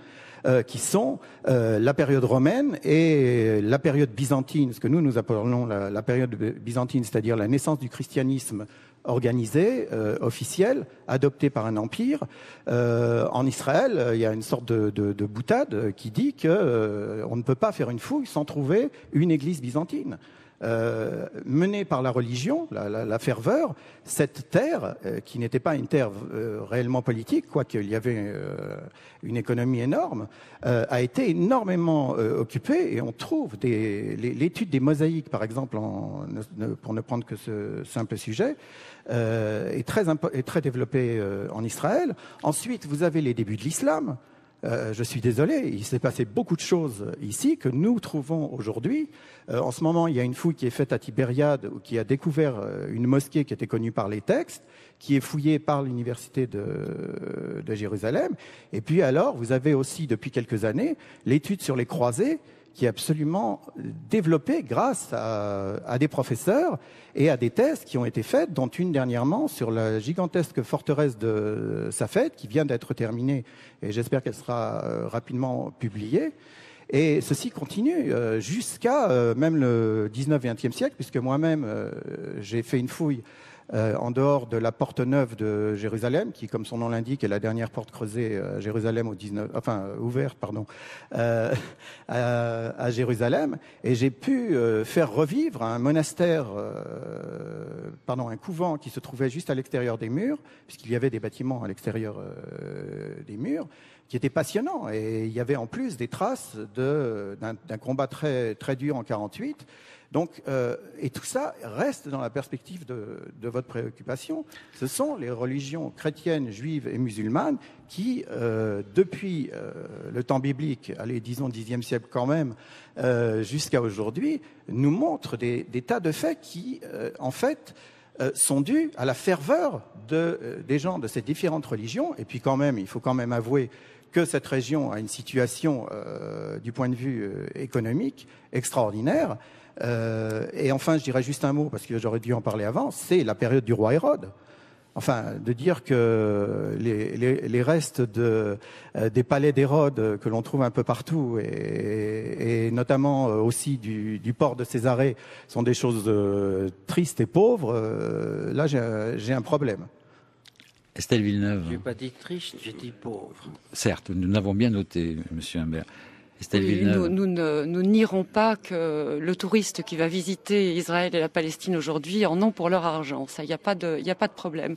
qui sont la période romaine et la période byzantine, ce que nous appelons la période byzantine, c'est-à-dire la naissance du christianisme organisé, officiel, adopté par un empire. En Israël, il y a une sorte de boutade qui dit que on ne peut pas faire une fouille sans trouver une église byzantine. Menée par la religion, la ferveur, cette terre, qui n'était pas une terre réellement politique, quoiqu'il y avait une économie énorme, a été énormément occupée, et on trouve l'étude des mosaïques, par exemple, pour ne prendre que ce simple sujet, est très développée en Israël. Ensuite, vous avez les débuts de l'islam. Je suis désolé, il s'est passé beaucoup de choses ici que nous trouvons aujourd'hui. En ce moment, il y a une fouille qui est faite à Tibériade, qui a découvert une mosquée qui était connue par les textes, qui est fouillée par l'université de Jérusalem. Et puis alors, vous avez aussi, depuis quelques années, l'étude sur les croisés, qui est absolument développée grâce à des professeurs et à des thèses qui ont été faites, dont une dernièrement sur la gigantesque forteresse de Safed, qui vient d'être terminée, et j'espère qu'elle sera rapidement publiée. Et ceci continue jusqu'à même le 19-20e siècle, puisque moi-même, j'ai fait une fouille en dehors de la porte neuve de Jérusalem, qui, comme son nom l'indique, est la dernière porte creusée à Jérusalem ouverte, à Jérusalem, et j'ai pu faire revivre un monastère, un couvent qui se trouvait juste à l'extérieur des murs, puisqu'il y avait des bâtiments à l'extérieur des murs, qui était passionnant, et il y avait en plus des traces d'un combat très très dur en 48. Donc, et tout ça reste dans la perspective de votre préoccupation. Ce sont les religions chrétiennes, juives et musulmanes qui, depuis le temps biblique, allez, disons 10e siècle quand même, jusqu'à aujourd'hui, nous montrent des tas de faits qui, en fait, sont dus à la ferveur des gens de ces différentes religions. Et puis quand même, il faut quand même avouer que cette région a une situation, du point de vue économique, extraordinaire. Et enfin, je dirais juste un mot, parce que j'aurais dû en parler avant, c'est la période du roi Hérode. Enfin, de dire que les restes des palais d'Hérode que l'on trouve un peu partout, et notamment aussi du port de Césarée, sont des choses tristes et pauvres, là j'ai un problème. Estelle Villeneuve. Je n'ai pas dit triste, j'ai dit pauvre. Certes, nous l'avons bien noté, Monsieur Humbert. Oui, nous nierons pas que le touriste qui va visiter Israël et la Palestine aujourd'hui en ont pour leur argent. Ça, il n'y a pas de problème.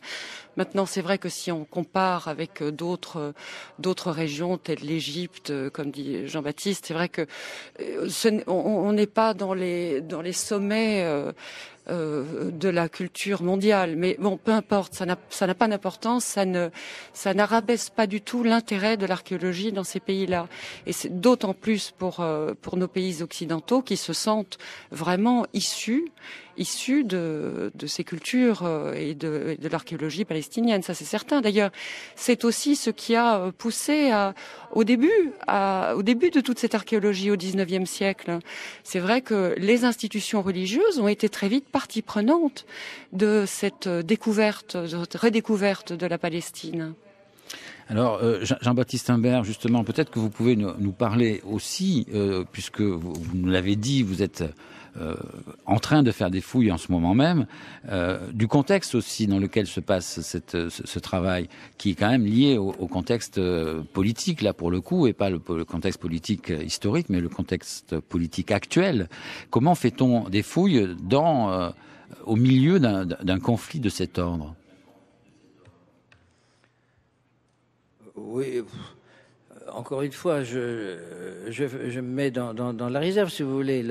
Maintenant, c'est vrai que si on compare avec d'autres régions telles l'Égypte, comme dit Jean-Baptiste, c'est vrai que on n'est pas dans les sommets de la culture mondiale. Mais bon, peu importe, ça n'a pas d'importance, ça n'arabaisse pas du tout l'intérêt de l'archéologie dans ces pays-là. Et c'est d'autant plus pour nos pays occidentaux qui se sentent vraiment issus de ces cultures et de l'archéologie palestinienne, ça c'est certain. D'ailleurs, c'est aussi ce qui a poussé au début de toute cette archéologie au XIXe siècle. C'est vrai que les institutions religieuses ont été très vite partie prenante de cette redécouverte de la Palestine. Alors, Jean-Baptiste Humbert, justement, peut-être que vous pouvez nous parler aussi, puisque vous nous l'avez dit, vous êtes en train de faire des fouilles en ce moment même, du contexte aussi dans lequel se passe ce travail, qui est quand même lié au contexte politique, là pour le coup, et pas le contexte politique historique, mais le contexte politique actuel. Comment fait-on des fouilles au milieu d'un conflit de cet ordre ? Oui, encore une fois, je me mets dans la réserve, si vous voulez.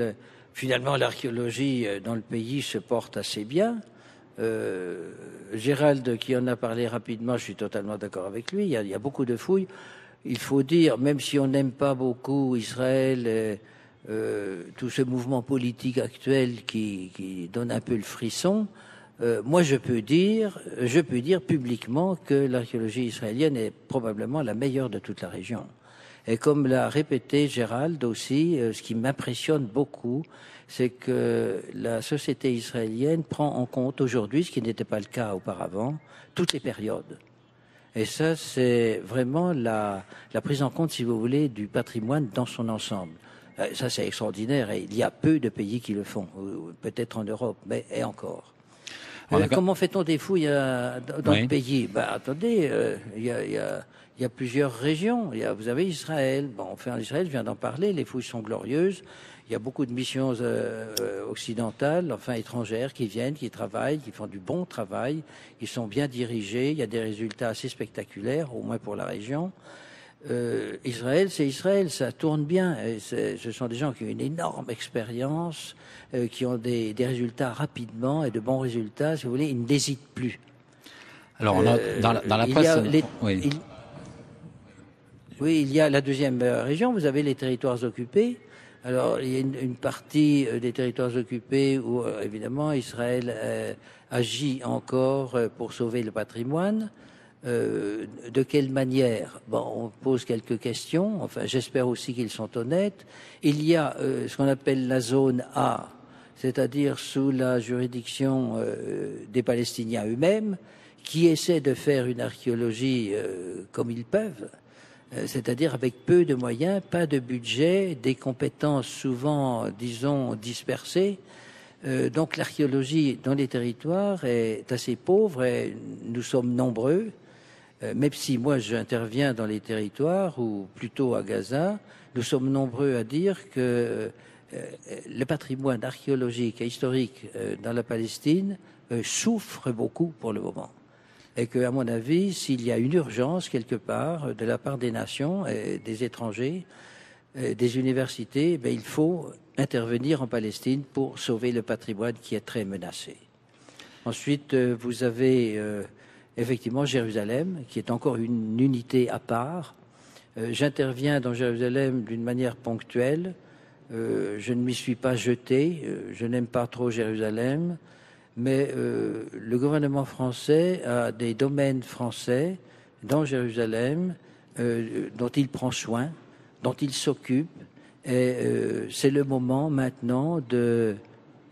Finalement, l'archéologie dans le pays se porte assez bien. Gérald, qui en a parlé rapidement, je suis totalement d'accord avec lui. Il y a beaucoup de fouilles. Il faut dire, même si on n'aime pas beaucoup Israël, tout ce mouvement politique actuel qui donne un peu le frisson, moi je peux dire publiquement que l'archéologie israélienne est probablement la meilleure de toute la région. Et comme l'a répété Gérald aussi, ce qui m'impressionne beaucoup, c'est que la société israélienne prend en compte aujourd'hui, ce qui n'était pas le cas auparavant, toutes les périodes. Et ça, c'est vraiment la prise en compte, si vous voulez, du patrimoine dans son ensemble. Ça, c'est extraordinaire. Et il y a peu de pays qui le font, peut-être en Europe, mais et encore. Comment fait-on des fouilles dans le pays? Attendez, il y a plusieurs régions. Vous avez Israël. En Israël, je viens d'en parler. Les fouilles sont glorieuses. Il y a beaucoup de missions occidentales, étrangères, qui viennent, qui travaillent, qui font du bon travail. Ils sont bien dirigés. Il y a des résultats assez spectaculaires, au moins pour la région. Israël, c'est Israël, ça tourne bien. Et ce sont des gens qui ont une énorme expérience, qui ont des résultats rapidement et de bons résultats. Si vous voulez, ils n'hésitent plus. Alors, dans la presse... il y a la deuxième région. Vous avez les territoires occupés. Alors, il y a une partie des territoires occupés où, évidemment, Israël agit encore pour sauver le patrimoine. De quelle manière? On pose quelques questions. J'espère aussi qu'ils sont honnêtes. Il y a ce qu'on appelle la zone A, c'est-à-dire sous la juridiction des Palestiniens eux-mêmes, qui essaient de faire une archéologie comme ils peuvent. C'est-à-dire avec peu de moyens, pas de budget, des compétences souvent, disons, dispersées. Donc l'archéologie dans les territoires est assez pauvre et nous sommes nombreux. Même si moi j'interviens dans les territoires, ou plutôt à Gaza, nous sommes nombreux à dire que le patrimoine archéologique et historique dans la Palestine souffre beaucoup pour le moment. Et qu'à mon avis, s'il y a une urgence quelque part de la part des nations, et des étrangers, des universités, il faut intervenir en Palestine pour sauver le patrimoine qui est très menacé. Ensuite, vous avez effectivement Jérusalem, qui est encore une unité à part. J'interviens dans Jérusalem d'une manière ponctuelle. Je ne m'y suis pas jeté. Je n'aime pas trop Jérusalem. Mais le gouvernement français a des domaines français dans Jérusalem dont il prend soin, dont il s'occupe. Et c'est le moment maintenant de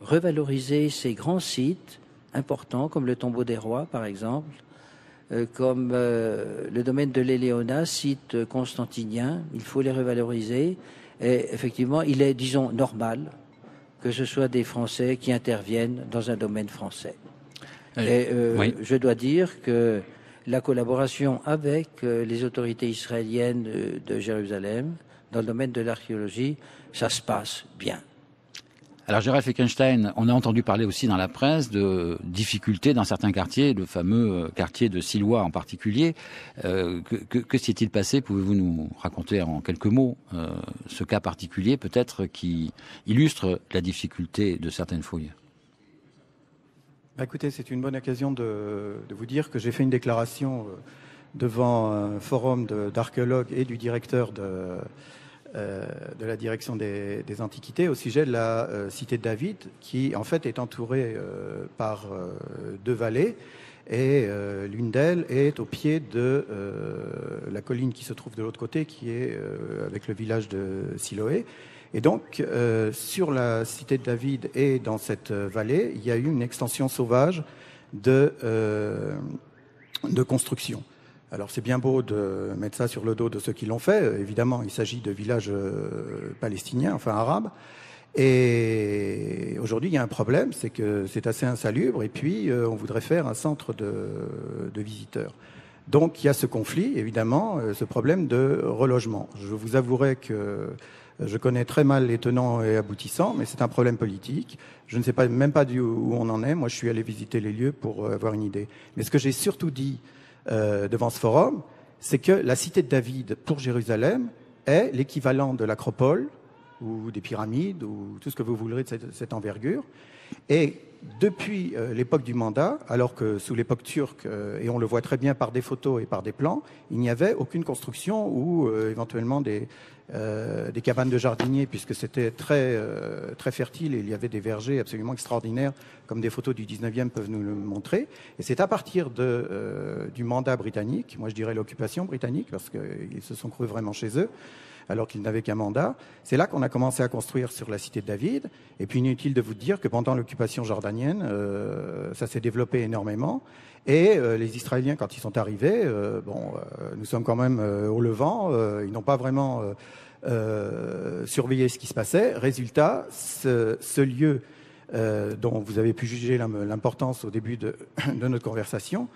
revaloriser ces grands sites importants, comme le Tombeau des Rois, par exemple, comme le domaine de l'Éléona, site constantinien. Il faut les revaloriser. Et effectivement, il est, disons, normal que ce soit des Français qui interviennent dans un domaine français. Et je dois dire que la collaboration avec les autorités israéliennes de Jérusalem, dans le domaine de l'archéologie, ça se passe bien. Alors Gérald Fickenstein, on a entendu parler aussi dans la presse de difficultés dans certains quartiers, le fameux quartier de Silois en particulier. Que s'est-il passé? Pouvez-vous nous raconter en quelques mots ce cas particulier, peut-être, qui illustre la difficulté de certaines fouilles? Écoutez, c'est une bonne occasion de vous dire que j'ai fait une déclaration devant un forum d'archéologues et du directeur de la direction des antiquités au sujet de la cité de David, qui en fait est entourée par deux vallées, et l'une d'elles est au pied de la colline qui se trouve de l'autre côté, qui est avec le village de Siloé. Et donc sur la cité de David et dans cette vallée, il y a eu une extension sauvage de construction. Alors c'est bien beau de mettre ça sur le dos de ceux qui l'ont fait. Évidemment, il s'agit de villages palestiniens, arabes. Et aujourd'hui, il y a un problème, c'est que c'est assez insalubre. Et puis, on voudrait faire un centre de visiteurs. Donc, il y a ce conflit, évidemment, ce problème de relogement. Je vous avouerai que je connais très mal les tenants et aboutissants, mais c'est un problème politique. Je ne sais même pas où on en est. Moi, je suis allé visiter les lieux pour avoir une idée. Mais ce que j'ai surtout dit devant ce forum, c'est que la cité de David pour Jérusalem est l'équivalent de l'acropole ou des pyramides ou tout ce que vous voudrez de cette envergure. Et depuis l'époque du mandat, alors que sous l'époque turque, et on le voit très bien par des photos et par des plans, il n'y avait aucune construction ou éventuellement des cabanes de jardiniers, puisque c'était très fertile et il y avait des vergers absolument extraordinaires, comme des photos du 19e peuvent nous le montrer. Et c'est à partir du mandat britannique, moi je dirais l'occupation britannique, parce qu'ils se sont crus vraiment chez eux, alors qu'ils n'avaient qu'un mandat. C'est là qu'on a commencé à construire sur la cité de David. Et puis inutile de vous dire que pendant l'occupation jordanienne, ça s'est développé énormément. Et les Israéliens, quand ils sont arrivés, nous sommes quand même au Levant, ils n'ont pas vraiment surveillé ce qui se passait. Résultat, ce lieu dont vous avez pu juger l'importance au début de notre conversation,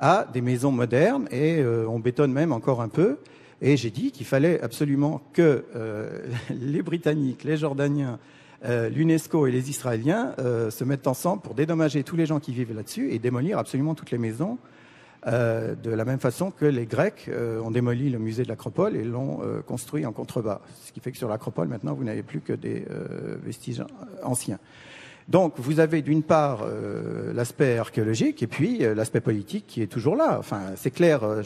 a des maisons modernes et on bétonne même encore un peu. Et j'ai dit qu'il fallait absolument que les Britanniques, les Jordaniens, l'UNESCO et les Israéliens se mettent ensemble pour dédommager tous les gens qui vivent là-dessus et démolir absolument toutes les maisons, de la même façon que les Grecs ont démoli le musée de l'Acropole et l'ont construit en contrebas. Ce qui fait que sur l'Acropole, maintenant, vous n'avez plus que des vestiges anciens. Donc, vous avez d'une part l'aspect archéologique et puis l'aspect politique qui est toujours là. Enfin, c'est clair,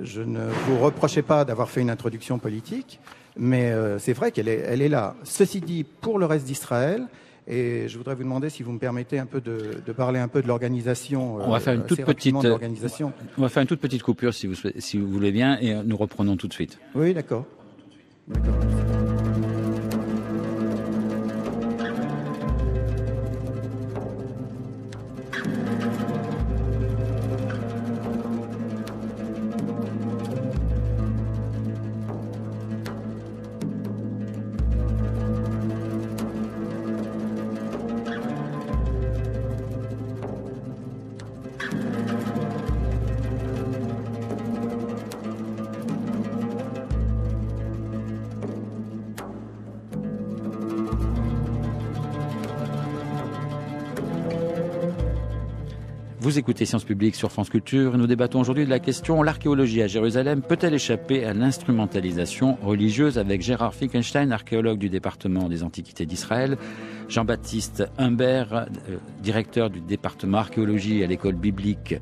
je ne vous reprochez pas d'avoir fait une introduction politique, mais c'est vrai qu'elle est là. Ceci dit, pour le reste d'Israël, et je voudrais vous demander si vous me permettez un peu de parler un peu de l'organisation. On va faire une toute petite coupure si vous voulez bien, et nous reprenons tout de suite. Oui, d'accord. Vous écoutez Sciences Publiques sur France Culture et nous débattons aujourd'hui de la question: l'archéologie à Jérusalem peut-elle échapper à l'instrumentalisation religieuse, avec Gérard Finkelstein, archéologue du département des Antiquités d'Israël, Jean-Baptiste Humbert, directeur du département archéologie à l'école biblique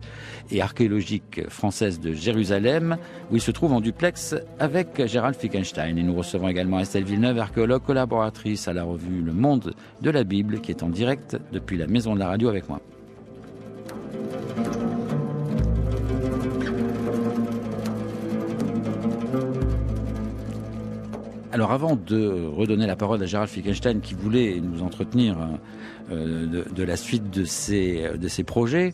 et archéologique française de Jérusalem, où il se trouve en duplex avec Gérald Finkelstein. Et nous recevons également Estelle Villeneuve, archéologue, collaboratrice à la revue Le Monde de la Bible, qui est en direct depuis la Maison de la Radio avec moi. Alors avant de redonner la parole à Gérald Finkelstein, qui voulait nous entretenir de la suite de ses projets,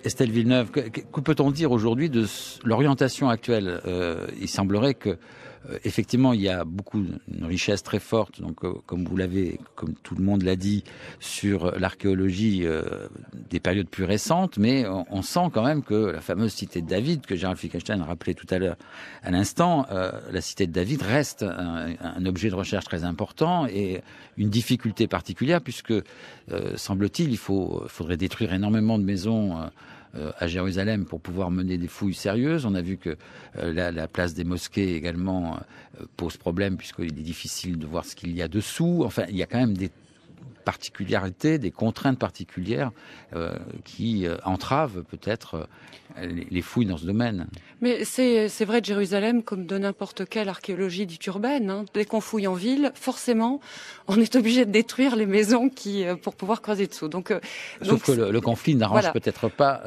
Estelle Villeneuve, que peut-on dire aujourd'hui de l'orientation actuelle? Il semblerait que effectivement, il y a une richesse très forte, donc comme tout le monde l'a dit, sur l'archéologie des périodes plus récentes, mais on sent quand même que la fameuse cité de David, que Gérald Finkelstein rappelait tout à l'heure, à l'instant, la cité de David reste un objet de recherche très important et une difficulté particulière, puisque, semble-t-il, il faudrait détruire énormément de maisons à Jérusalem pour pouvoir mener des fouilles sérieuses. On a vu que la place des mosquées également pose problème, puisqu'il est difficile de voir ce qu'il y a dessous. Enfin, il y a quand même des particularités, des contraintes particulières qui entravent peut-être les fouilles dans ce domaine. Mais c'est vrai de Jérusalem comme de n'importe quelle archéologie dite urbaine. Hein. Dès qu'on fouille en ville, forcément, on est obligé de détruire les maisons pour pouvoir creuser dessous. Sauf que le conflit n'arrange peut-être pas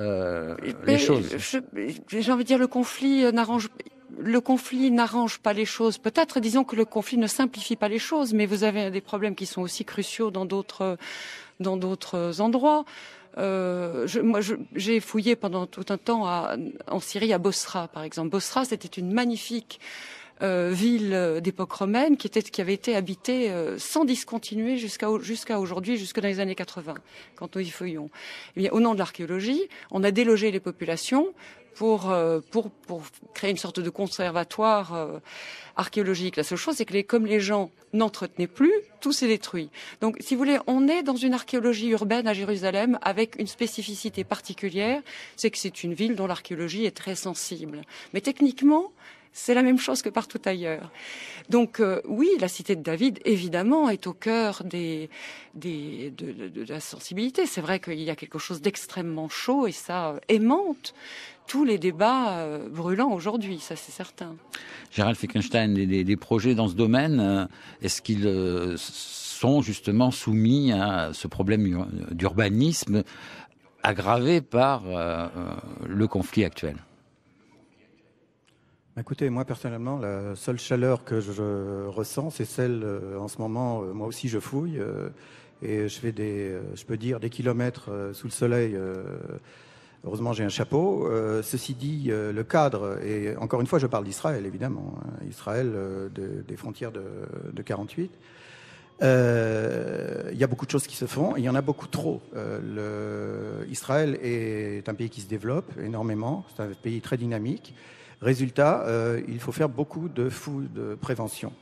les choses. J'ai envie de dire, le conflit n'arrange pas les choses. Peut-être, disons que le conflit ne simplifie pas les choses, mais vous avez des problèmes qui sont aussi cruciaux dans d'autres endroits. J'ai fouillé pendant tout un temps en Syrie, à Bosra, par exemple. Bosra, c'était une magnifique ville d'époque romaine qui avait été habitée sans discontinuer jusqu'à aujourd'hui, jusque dans les années 80, quand nous y fouillons. Eh bien, au nom de l'archéologie, on a délogé les populations pour créer une sorte de conservatoire archéologique. La seule chose, c'est que comme les gens n'entretenaient plus, tout s'est détruit. Donc, si vous voulez, on est dans une archéologie urbaine à Jérusalem avec une spécificité particulière, c'est que c'est une ville dont l'archéologie est très sensible. Mais techniquement, c'est la même chose que partout ailleurs. Donc oui, la cité de David, évidemment, est au cœur de la sensibilité. C'est vrai qu'il y a quelque chose d'extrêmement chaud et ça aimante tous les débats brûlants aujourd'hui, ça c'est certain. Gérald Fickenstein, les projets dans ce domaine, est-ce qu'ils sont justement soumis à ce problème d'urbanisme aggravé par le conflit actuel ? Écoutez, moi personnellement, la seule chaleur que je ressens, c'est celle en ce moment. Moi aussi, je fouille et je fais je peux dire, des kilomètres sous le soleil. Heureusement, j'ai un chapeau. Ceci dit, le cadre, et encore une fois, je parle d'Israël, évidemment, Israël des frontières de 48. Il y a beaucoup de choses qui se font, et il y en a beaucoup trop. Israël est un pays qui se développe énormément, c'est un pays très dynamique. Résultat, il faut faire beaucoup de prévention.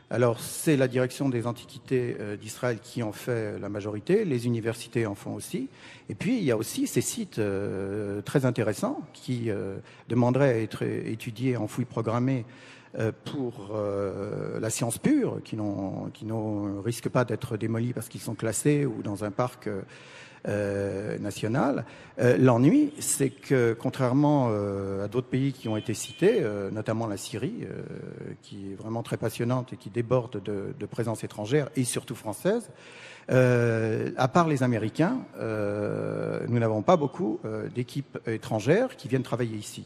Alors, c'est la direction des antiquités d'Israël qui en fait la majorité, les universités en font aussi. Et puis, il y a aussi ces sites très intéressants qui demanderaient à être étudiés en fouilles programmées pour la science pure, qui ne risquent pas d'être démolis parce qu'ils sont classés ou dans un parc national. L'ennui, c'est que contrairement à d'autres pays qui ont été cités, notamment la Syrie, qui est vraiment très passionnante et qui déborde de présence étrangère et surtout française, à part les Américains, nous n'avons pas beaucoup d'équipes étrangères qui viennent travailler ici.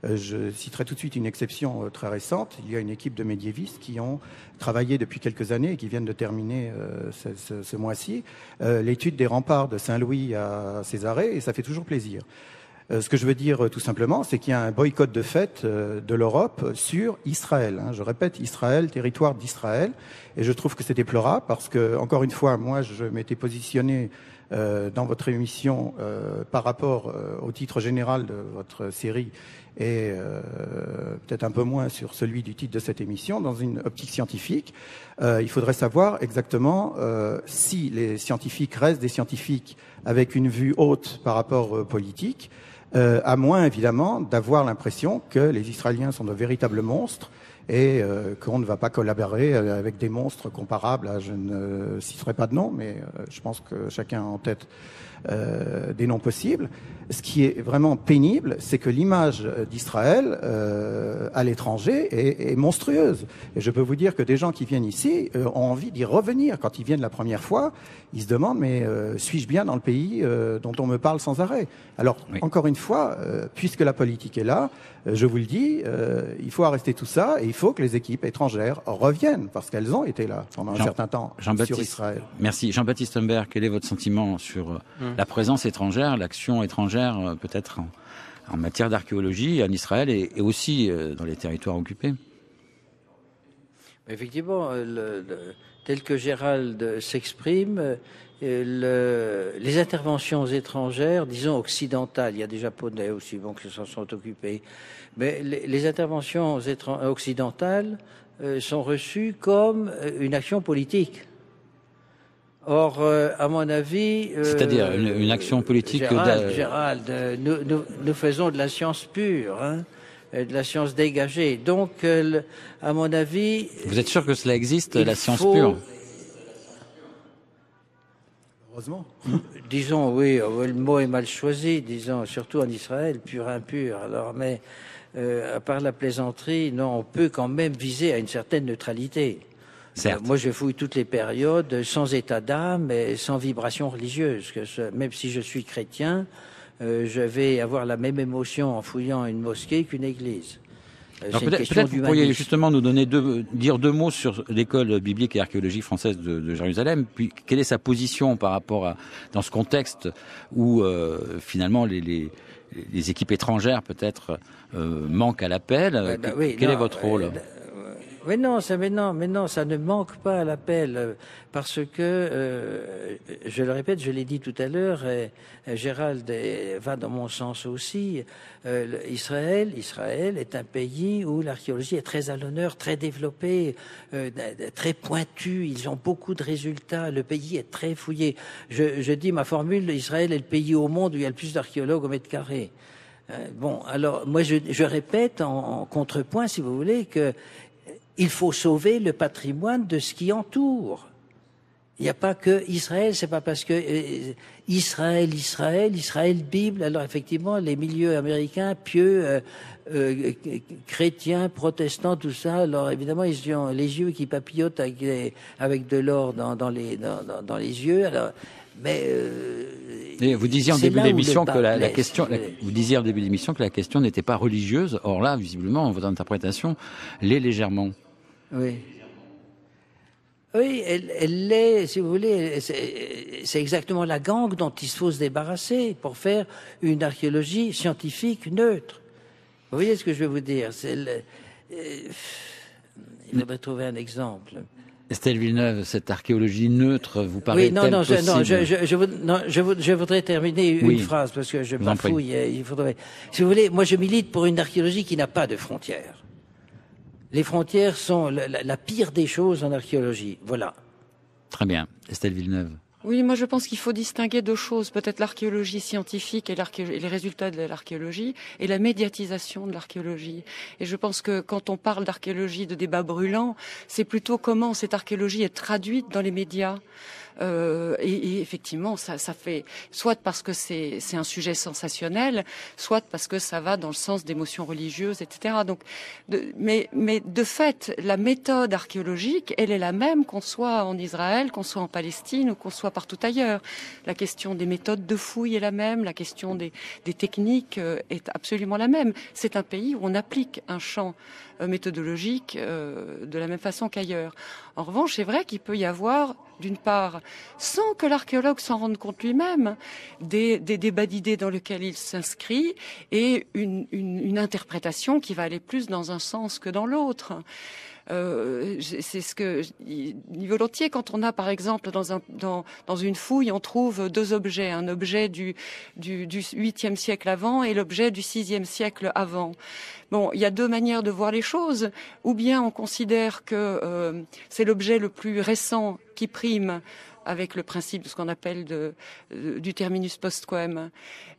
Je citerai tout de suite une exception très récente. Il y a une équipe de médiévistes qui ont travaillé depuis quelques années et qui viennent de terminer ce mois-ci l'étude des remparts de Saint-Louis à Césarée, et ça fait toujours plaisir. Ce que je veux dire tout simplement, c'est qu'il y a un boycott de fait de l'Europe sur Israël. Je répète, Israël, territoire d'Israël, et je trouve que c'est déplorable parce que, encore une fois, moi je m'étais positionné dans votre émission par rapport au titre général de votre série et peut-être un peu moins sur celui du titre de cette émission, dans une optique scientifique. Il faudrait savoir exactement si les scientifiques restent des scientifiques avec une vue haute par rapport politique, à moins évidemment d'avoir l'impression que les Israéliens sont de véritables monstres et qu'on ne va pas collaborer avec des monstres comparables à, je ne citerai pas de nom, mais je pense que chacun a en tête des noms possibles. Ce qui est vraiment pénible, c'est que l'image d'Israël à l'étranger est monstrueuse. Et je peux vous dire que des gens qui viennent ici ont envie d'y revenir. Quand ils viennent la première fois, ils se demandent, mais suis-je bien dans le pays dont on me parle sans arrêt? Alors, oui. Encore une fois, puisque la politique est là, je vous le dis, il faut arrêter tout ça et il faut que les équipes étrangères reviennent, parce qu'elles ont été là pendant un certain temps sur Israël. Merci. Jean-Baptiste Humbert, quel est votre sentiment sur la présence étrangère, l'action étrangère peut-être en matière d'archéologie en Israël et aussi dans les territoires occupés? Effectivement, tel que Gérald s'exprime, les interventions étrangères, disons occidentales, il y a des Japonais aussi bon, qui s'en sont occupés, mais les interventions occidentales sont reçues comme une action politique. Or, à mon avis... C'est-à-dire une action politique... Gérald, nous faisons de la science pure, de la science dégagée. Donc, à mon avis... Vous êtes sûr que cela existe, la science pure? Heureusement. Disons, oui, le mot est mal choisi, disons, surtout en Israël, pur, impur. Alors, mais à part la plaisanterie, non, on peut quand même viser à une certaine neutralité. Moi, je fouille toutes les périodes sans état d'âme et sans vibration religieuse. Même si je suis chrétien, je vais avoir la même émotion en fouillant une mosquée qu'une église. Alors peut-être vous pourriez justement nous dire deux mots sur l'école biblique et archéologique française de Jérusalem. Puis quelle est sa position par rapport dans ce contexte où finalement les équipes étrangères peut-être manquent à l'appel. Quel est votre rôle? Mais non, ça ne manque pas à l'appel, parce que, je le répète, je l'ai dit tout à l'heure, Gérald va dans mon sens aussi. Israël est un pays où l'archéologie est très à l'honneur, très développée, très pointue. Ils ont beaucoup de résultats. Le pays est très fouillé. Je dis ma formule: Israël est le pays au monde où il y a le plus d'archéologues au mètre carré. Bon, alors moi je répète en contrepoint, si vous voulez, que il faut sauver le patrimoine de ce qui entoure. Il n'y a pas que Israël, c'est pas parce que Israël, Bible. Alors effectivement, les milieux américains pieux, chrétiens, protestants, tout ça. Alors évidemment, ils ont les yeux qui papillotent avec de l'or dans les yeux. Alors, mais et vous disiez en début d'émission que la question, vous disiez en début d'émission que la question n'était pas religieuse. Or là, visiblement, en votre interprétation, l'est légèrement. Oui. Oui, elle l'est, si vous voulez. C'est exactement la gangue dont il faut se débarrasser pour faire une archéologie scientifique neutre. Vous voyez ce que je veux vous dire? Il devrait trouver un exemple. Estelle Villeneuve, cette archéologie neutre, vous paraît-elle possible? Je voudrais terminer une phrase, parce que je bafouille. Il faudrait. Si vous voulez, moi je milite pour une archéologie qui n'a pas de frontières. Les frontières sont la pire des choses en archéologie. Voilà. Très bien. Estelle Villeneuve. Oui, moi je pense qu'il faut distinguer deux choses, peut-être l'archéologie scientifique et les résultats de l'archéologie et la médiatisation de l'archéologie. Et je pense que quand on parle d'archéologie de débat brûlant, c'est plutôt comment cette archéologie est traduite dans les médias. Et effectivement, ça fait soit parce que c'est un sujet sensationnel, soit parce que ça va dans le sens d'émotions religieuses, etc. Donc, mais de fait, la méthode archéologique, elle est la même qu'on soit en Israël, qu'on soit en Palestine ou qu'on soit partout ailleurs. La question des méthodes de fouille est la même, la question des techniques est absolument la même. C'est un pays où on applique un champ méthodologique de la même façon qu'ailleurs. En revanche, c'est vrai qu'il peut y avoir, d'une part, sans que l'archéologue s'en rende compte lui-même, des débats d'idées dans lesquels il s'inscrit et une interprétation qui va aller plus dans un sens que dans l'autre. C'est ce que je dis volontiers quand on a, par exemple, dans une fouille, on trouve deux objets, un objet du 8e siècle avant et l'objet du 6e siècle avant. Bon, il y a deux manières de voir les choses. Ou bien on considère que c'est l'objet le plus récent qui prime, avec le principe de ce qu'on appelle du terminus post quem.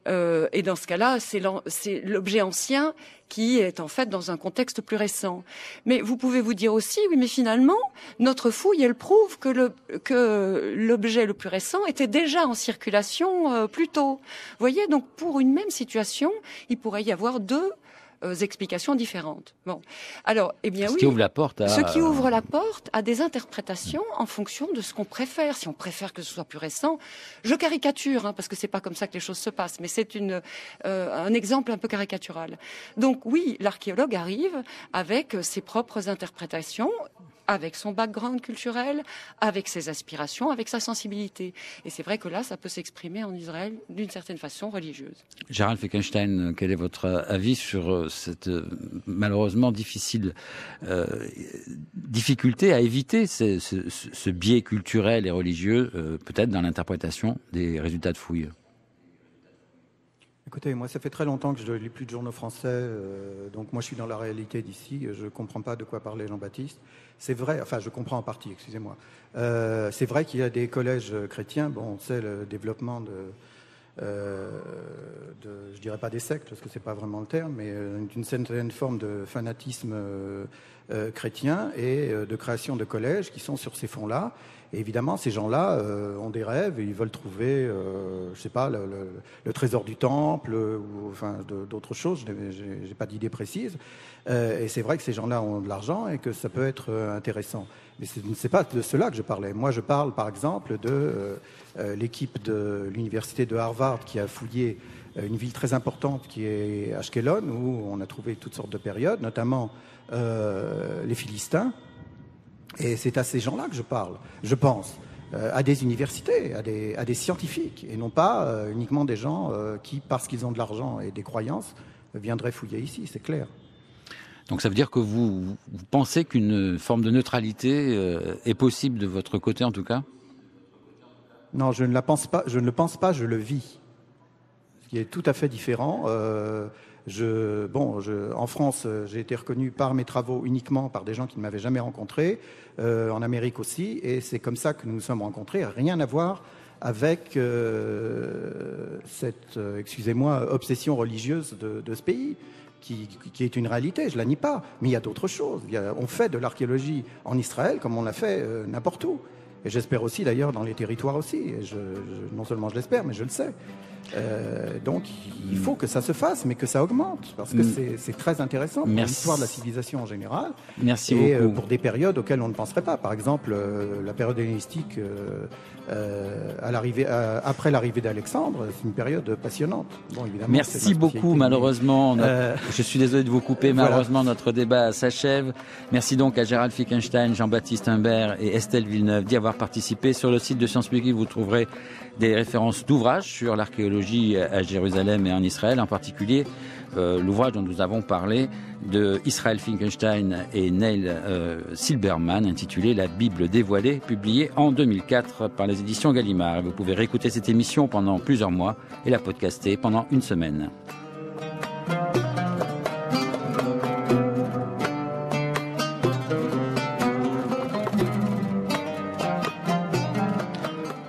Et dans ce cas-là, c'est l'objet ancien qui est en fait dans un contexte plus récent. Mais vous pouvez vous dire aussi, oui, mais finalement, notre fouille, elle prouve que l'objet le plus récent était déjà en circulation plus tôt. Vous voyez, donc pour une même situation, il pourrait y avoir deux explications différentes. Bon, alors, eh bien, ce qui ouvre la porte à des interprétations en fonction de ce qu'on préfère. Si on préfère que ce soit plus récent, je caricature, parce que c'est pas comme ça que les choses se passent, mais c'est un exemple un peu caricatural. Donc oui, l'archéologue arrive avec ses propres interprétations, avec son background culturel, avec ses aspirations, avec sa sensibilité. Et c'est vrai que là, ça peut s'exprimer en Israël d'une certaine façon religieuse. Gérald Fickenstein, quel est votre avis sur cette malheureusement difficile difficulté à éviter ce biais culturel et religieux, peut-être dans l'interprétation des résultats de fouilles? Écoutez, moi, ça fait très longtemps que je ne lis plus de journaux français, donc moi, je suis dans la réalité d'ici. Je ne comprends pas de quoi parlait Jean-Baptiste. C'est vrai, enfin, je comprends en partie, excusez-moi. C'est vrai qu'il y a des collèges chrétiens. Bon, on sait le développement je dirais pas des sectes, parce que c'est pas vraiment le terme, mais d'une certaine forme de fanatisme chrétien et de création de collèges qui sont sur ces fonds-là. Et évidemment, ces gens-là ont des rêves et ils veulent trouver, je sais pas, le trésor du temple ou enfin d'autres choses. J'ai pas d'idée précise. Et c'est vrai que ces gens-là ont de l'argent et que ça peut être intéressant. Mais c'est pas de cela que je parlais. Moi, je parle, par exemple, de l'équipe de l'université de Harvard qui a fouillé une ville très importante qui est Ashkelon, où on a trouvé toutes sortes de périodes, notamment les Philistins. Et c'est à ces gens-là que je parle, je pense, à des universités, à des scientifiques, et non pas uniquement des gens qui, parce qu'ils ont de l'argent et des croyances, viendraient fouiller ici, c'est clair. Donc ça veut dire que vous pensez qu'une forme de neutralité est possible de votre côté, en tout cas? Non, je ne la pense pas. Je ne le pense pas. Je le vis, ce qui est tout à fait différent. En France, j'ai été reconnu par mes travaux uniquement par des gens qui ne m'avaient jamais rencontré, en Amérique aussi, et c'est comme ça que nous nous sommes rencontrés. Rien à voir avec cette, excusez-moi, obsession religieuse de ce pays, qui est une réalité, je ne la nie pas, mais il y a d'autres choses. On fait de l'archéologie en Israël comme on l'a fait n'importe où. Et j'espère aussi d'ailleurs dans les territoires aussi. Et non seulement je l'espère, mais je le sais. Donc il faut que ça se fasse, mais que ça augmente, parce que c'est très intéressant pour l'histoire de la civilisation en général. Merci et beaucoup. Pour des périodes auxquelles on ne penserait pas. Par exemple, la période hellénistique après l'arrivée d'Alexandre, c'est une période passionnante. Bon, évidemment, merci beaucoup. Malheureusement, je suis désolé de vous couper. Malheureusement, notre débat s'achève. Merci donc à Gérald Fickenstein, Jean-Baptiste Humbert et Estelle Villeneuve d'y avoir participé. Sur le site de Sciences Publiques, vous trouverez des références d'ouvrages sur l'archéologie à Jérusalem et en Israël, en particulier l'ouvrage dont nous avons parlé de Israel Finkelstein et Neil Silberman, intitulé La Bible dévoilée, publié en 2004 par les éditions Gallimard. Vous pouvez réécouter cette émission pendant plusieurs mois et la podcaster pendant une semaine.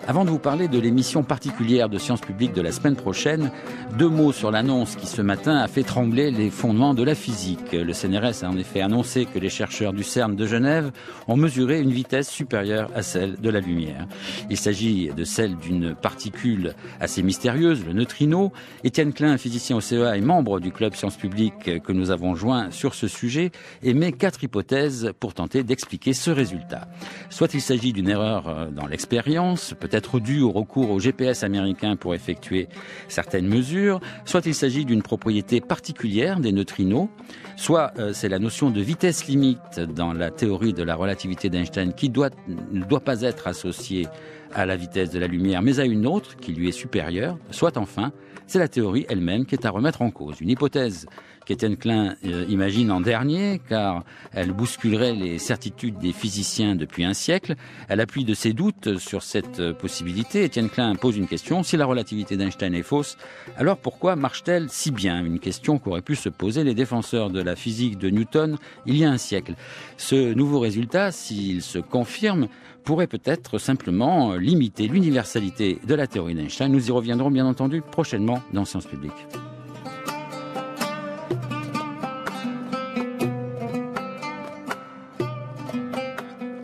Avant de vous parler de l'émission particulière de Sciences Publiques de la semaine prochaine, 2 mots sur l'annonce qui ce matin a fait trembler les fondements de la physique. Le CNRS a en effet annoncé que les chercheurs du CERN de Genève ont mesuré une vitesse supérieure à celle de la lumière. Il s'agit de celle d'une particule assez mystérieuse, le neutrino. Étienne Klein, physicien au CEA et membre du club Sciences Publiques que nous avons joint sur ce sujet, émet 4 hypothèses pour tenter d'expliquer ce résultat. Soit il s'agit d'une erreur dans l'expérience, peut-être dû au recours au GPS américain pour effectuer certaines mesures, soit il s'agit d'une propriété particulière des neutrinos, soit c'est la notion de vitesse limite dans la théorie de la relativité d'Einstein qui ne doit pas être associée à la vitesse de la lumière, mais à une autre qui lui est supérieure, soit enfin c'est la théorie elle-même qui est à remettre en cause. Une hypothèse qu'Étienne Klein imagine en dernier, car elle bousculerait les certitudes des physiciens depuis un siècle. Elle appuie de ses doutes sur cette possibilité. Étienne Klein pose une question. Si la relativité d'Einstein est fausse, alors pourquoi marche-t-elle si bien? Une question qu'auraient pu se poser les défenseurs de la physique de Newton il y a un siècle. Ce nouveau résultat, s'il se confirme, pourrait peut-être simplement limiter l'universalité de la théorie d'Einstein. Nous y reviendrons bien entendu prochainement dans Sciences Publiques.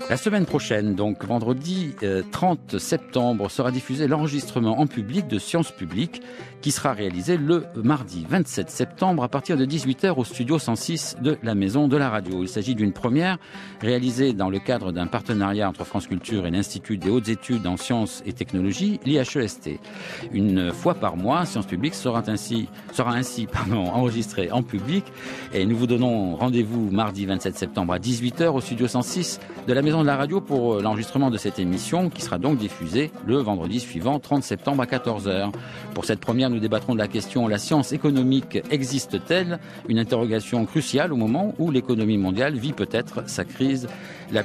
La semaine prochaine, donc vendredi 30 septembre, sera diffusé l'enregistrement en public de Sciences Publiques qui sera réalisé le mardi 27 septembre à partir de 18h au studio 106 de la Maison de la Radio. Il s'agit d'une première réalisée dans le cadre d'un partenariat entre France Culture et l'Institut des Hautes Études en Sciences et Technologies, l'IHEST. Une fois par mois, Sciences Publiques sera ainsi enregistrée en public et nous vous donnons rendez-vous mardi 27 septembre à 18h au studio 106 de la Maison de la Radio pour l'enregistrement de cette émission qui sera donc diffusée le vendredi suivant, 30 septembre à 14h. Pour cette première, nous débattrons de la question « La science économique existe-t-elle ?» Une interrogation cruciale au moment où l'économie mondiale vit peut-être la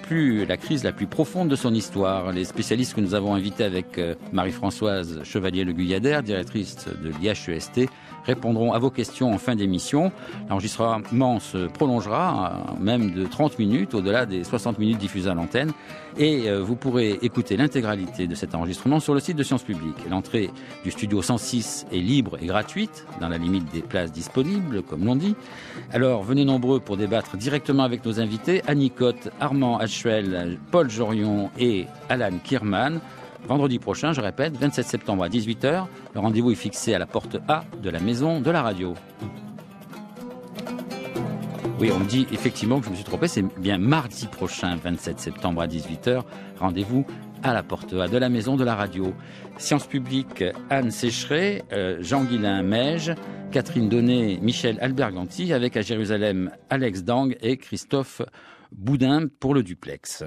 crise la plus profonde de son histoire. Les spécialistes que nous avons invités avec Marie-Françoise Chevalier-Le Guyadère, directrice de l'IHEST, répondront à vos questions en fin d'émission. L'enregistrement se prolongera même de 30 minutes, au-delà des 60 minutes diffusées à l'antenne. Et vous pourrez écouter l'intégralité de cet enregistrement sur le site de Sciences Publiques. L'entrée du studio 106 est libre et gratuite, dans la limite des places disponibles, comme l'on dit. Alors venez nombreux pour débattre directement avec nos invités, Annie Cotte, Armand Hachuel, Paul Jorion et Alan Kirman. Vendredi prochain, je répète, 27 septembre à 18h. Le rendez-vous est fixé à la porte A de la Maison de la Radio. Oui, on me dit effectivement que je me suis trompé, c'est bien mardi prochain, 27 septembre à 18h. Rendez-vous à la porte A de la Maison de la Radio. Sciences Publiques, Anne Sécheret, Jean-Guilain Meige, Catherine Donnet, Michel Alberganti, avec à Jérusalem Alex Dang et Christophe Boudin pour le duplex.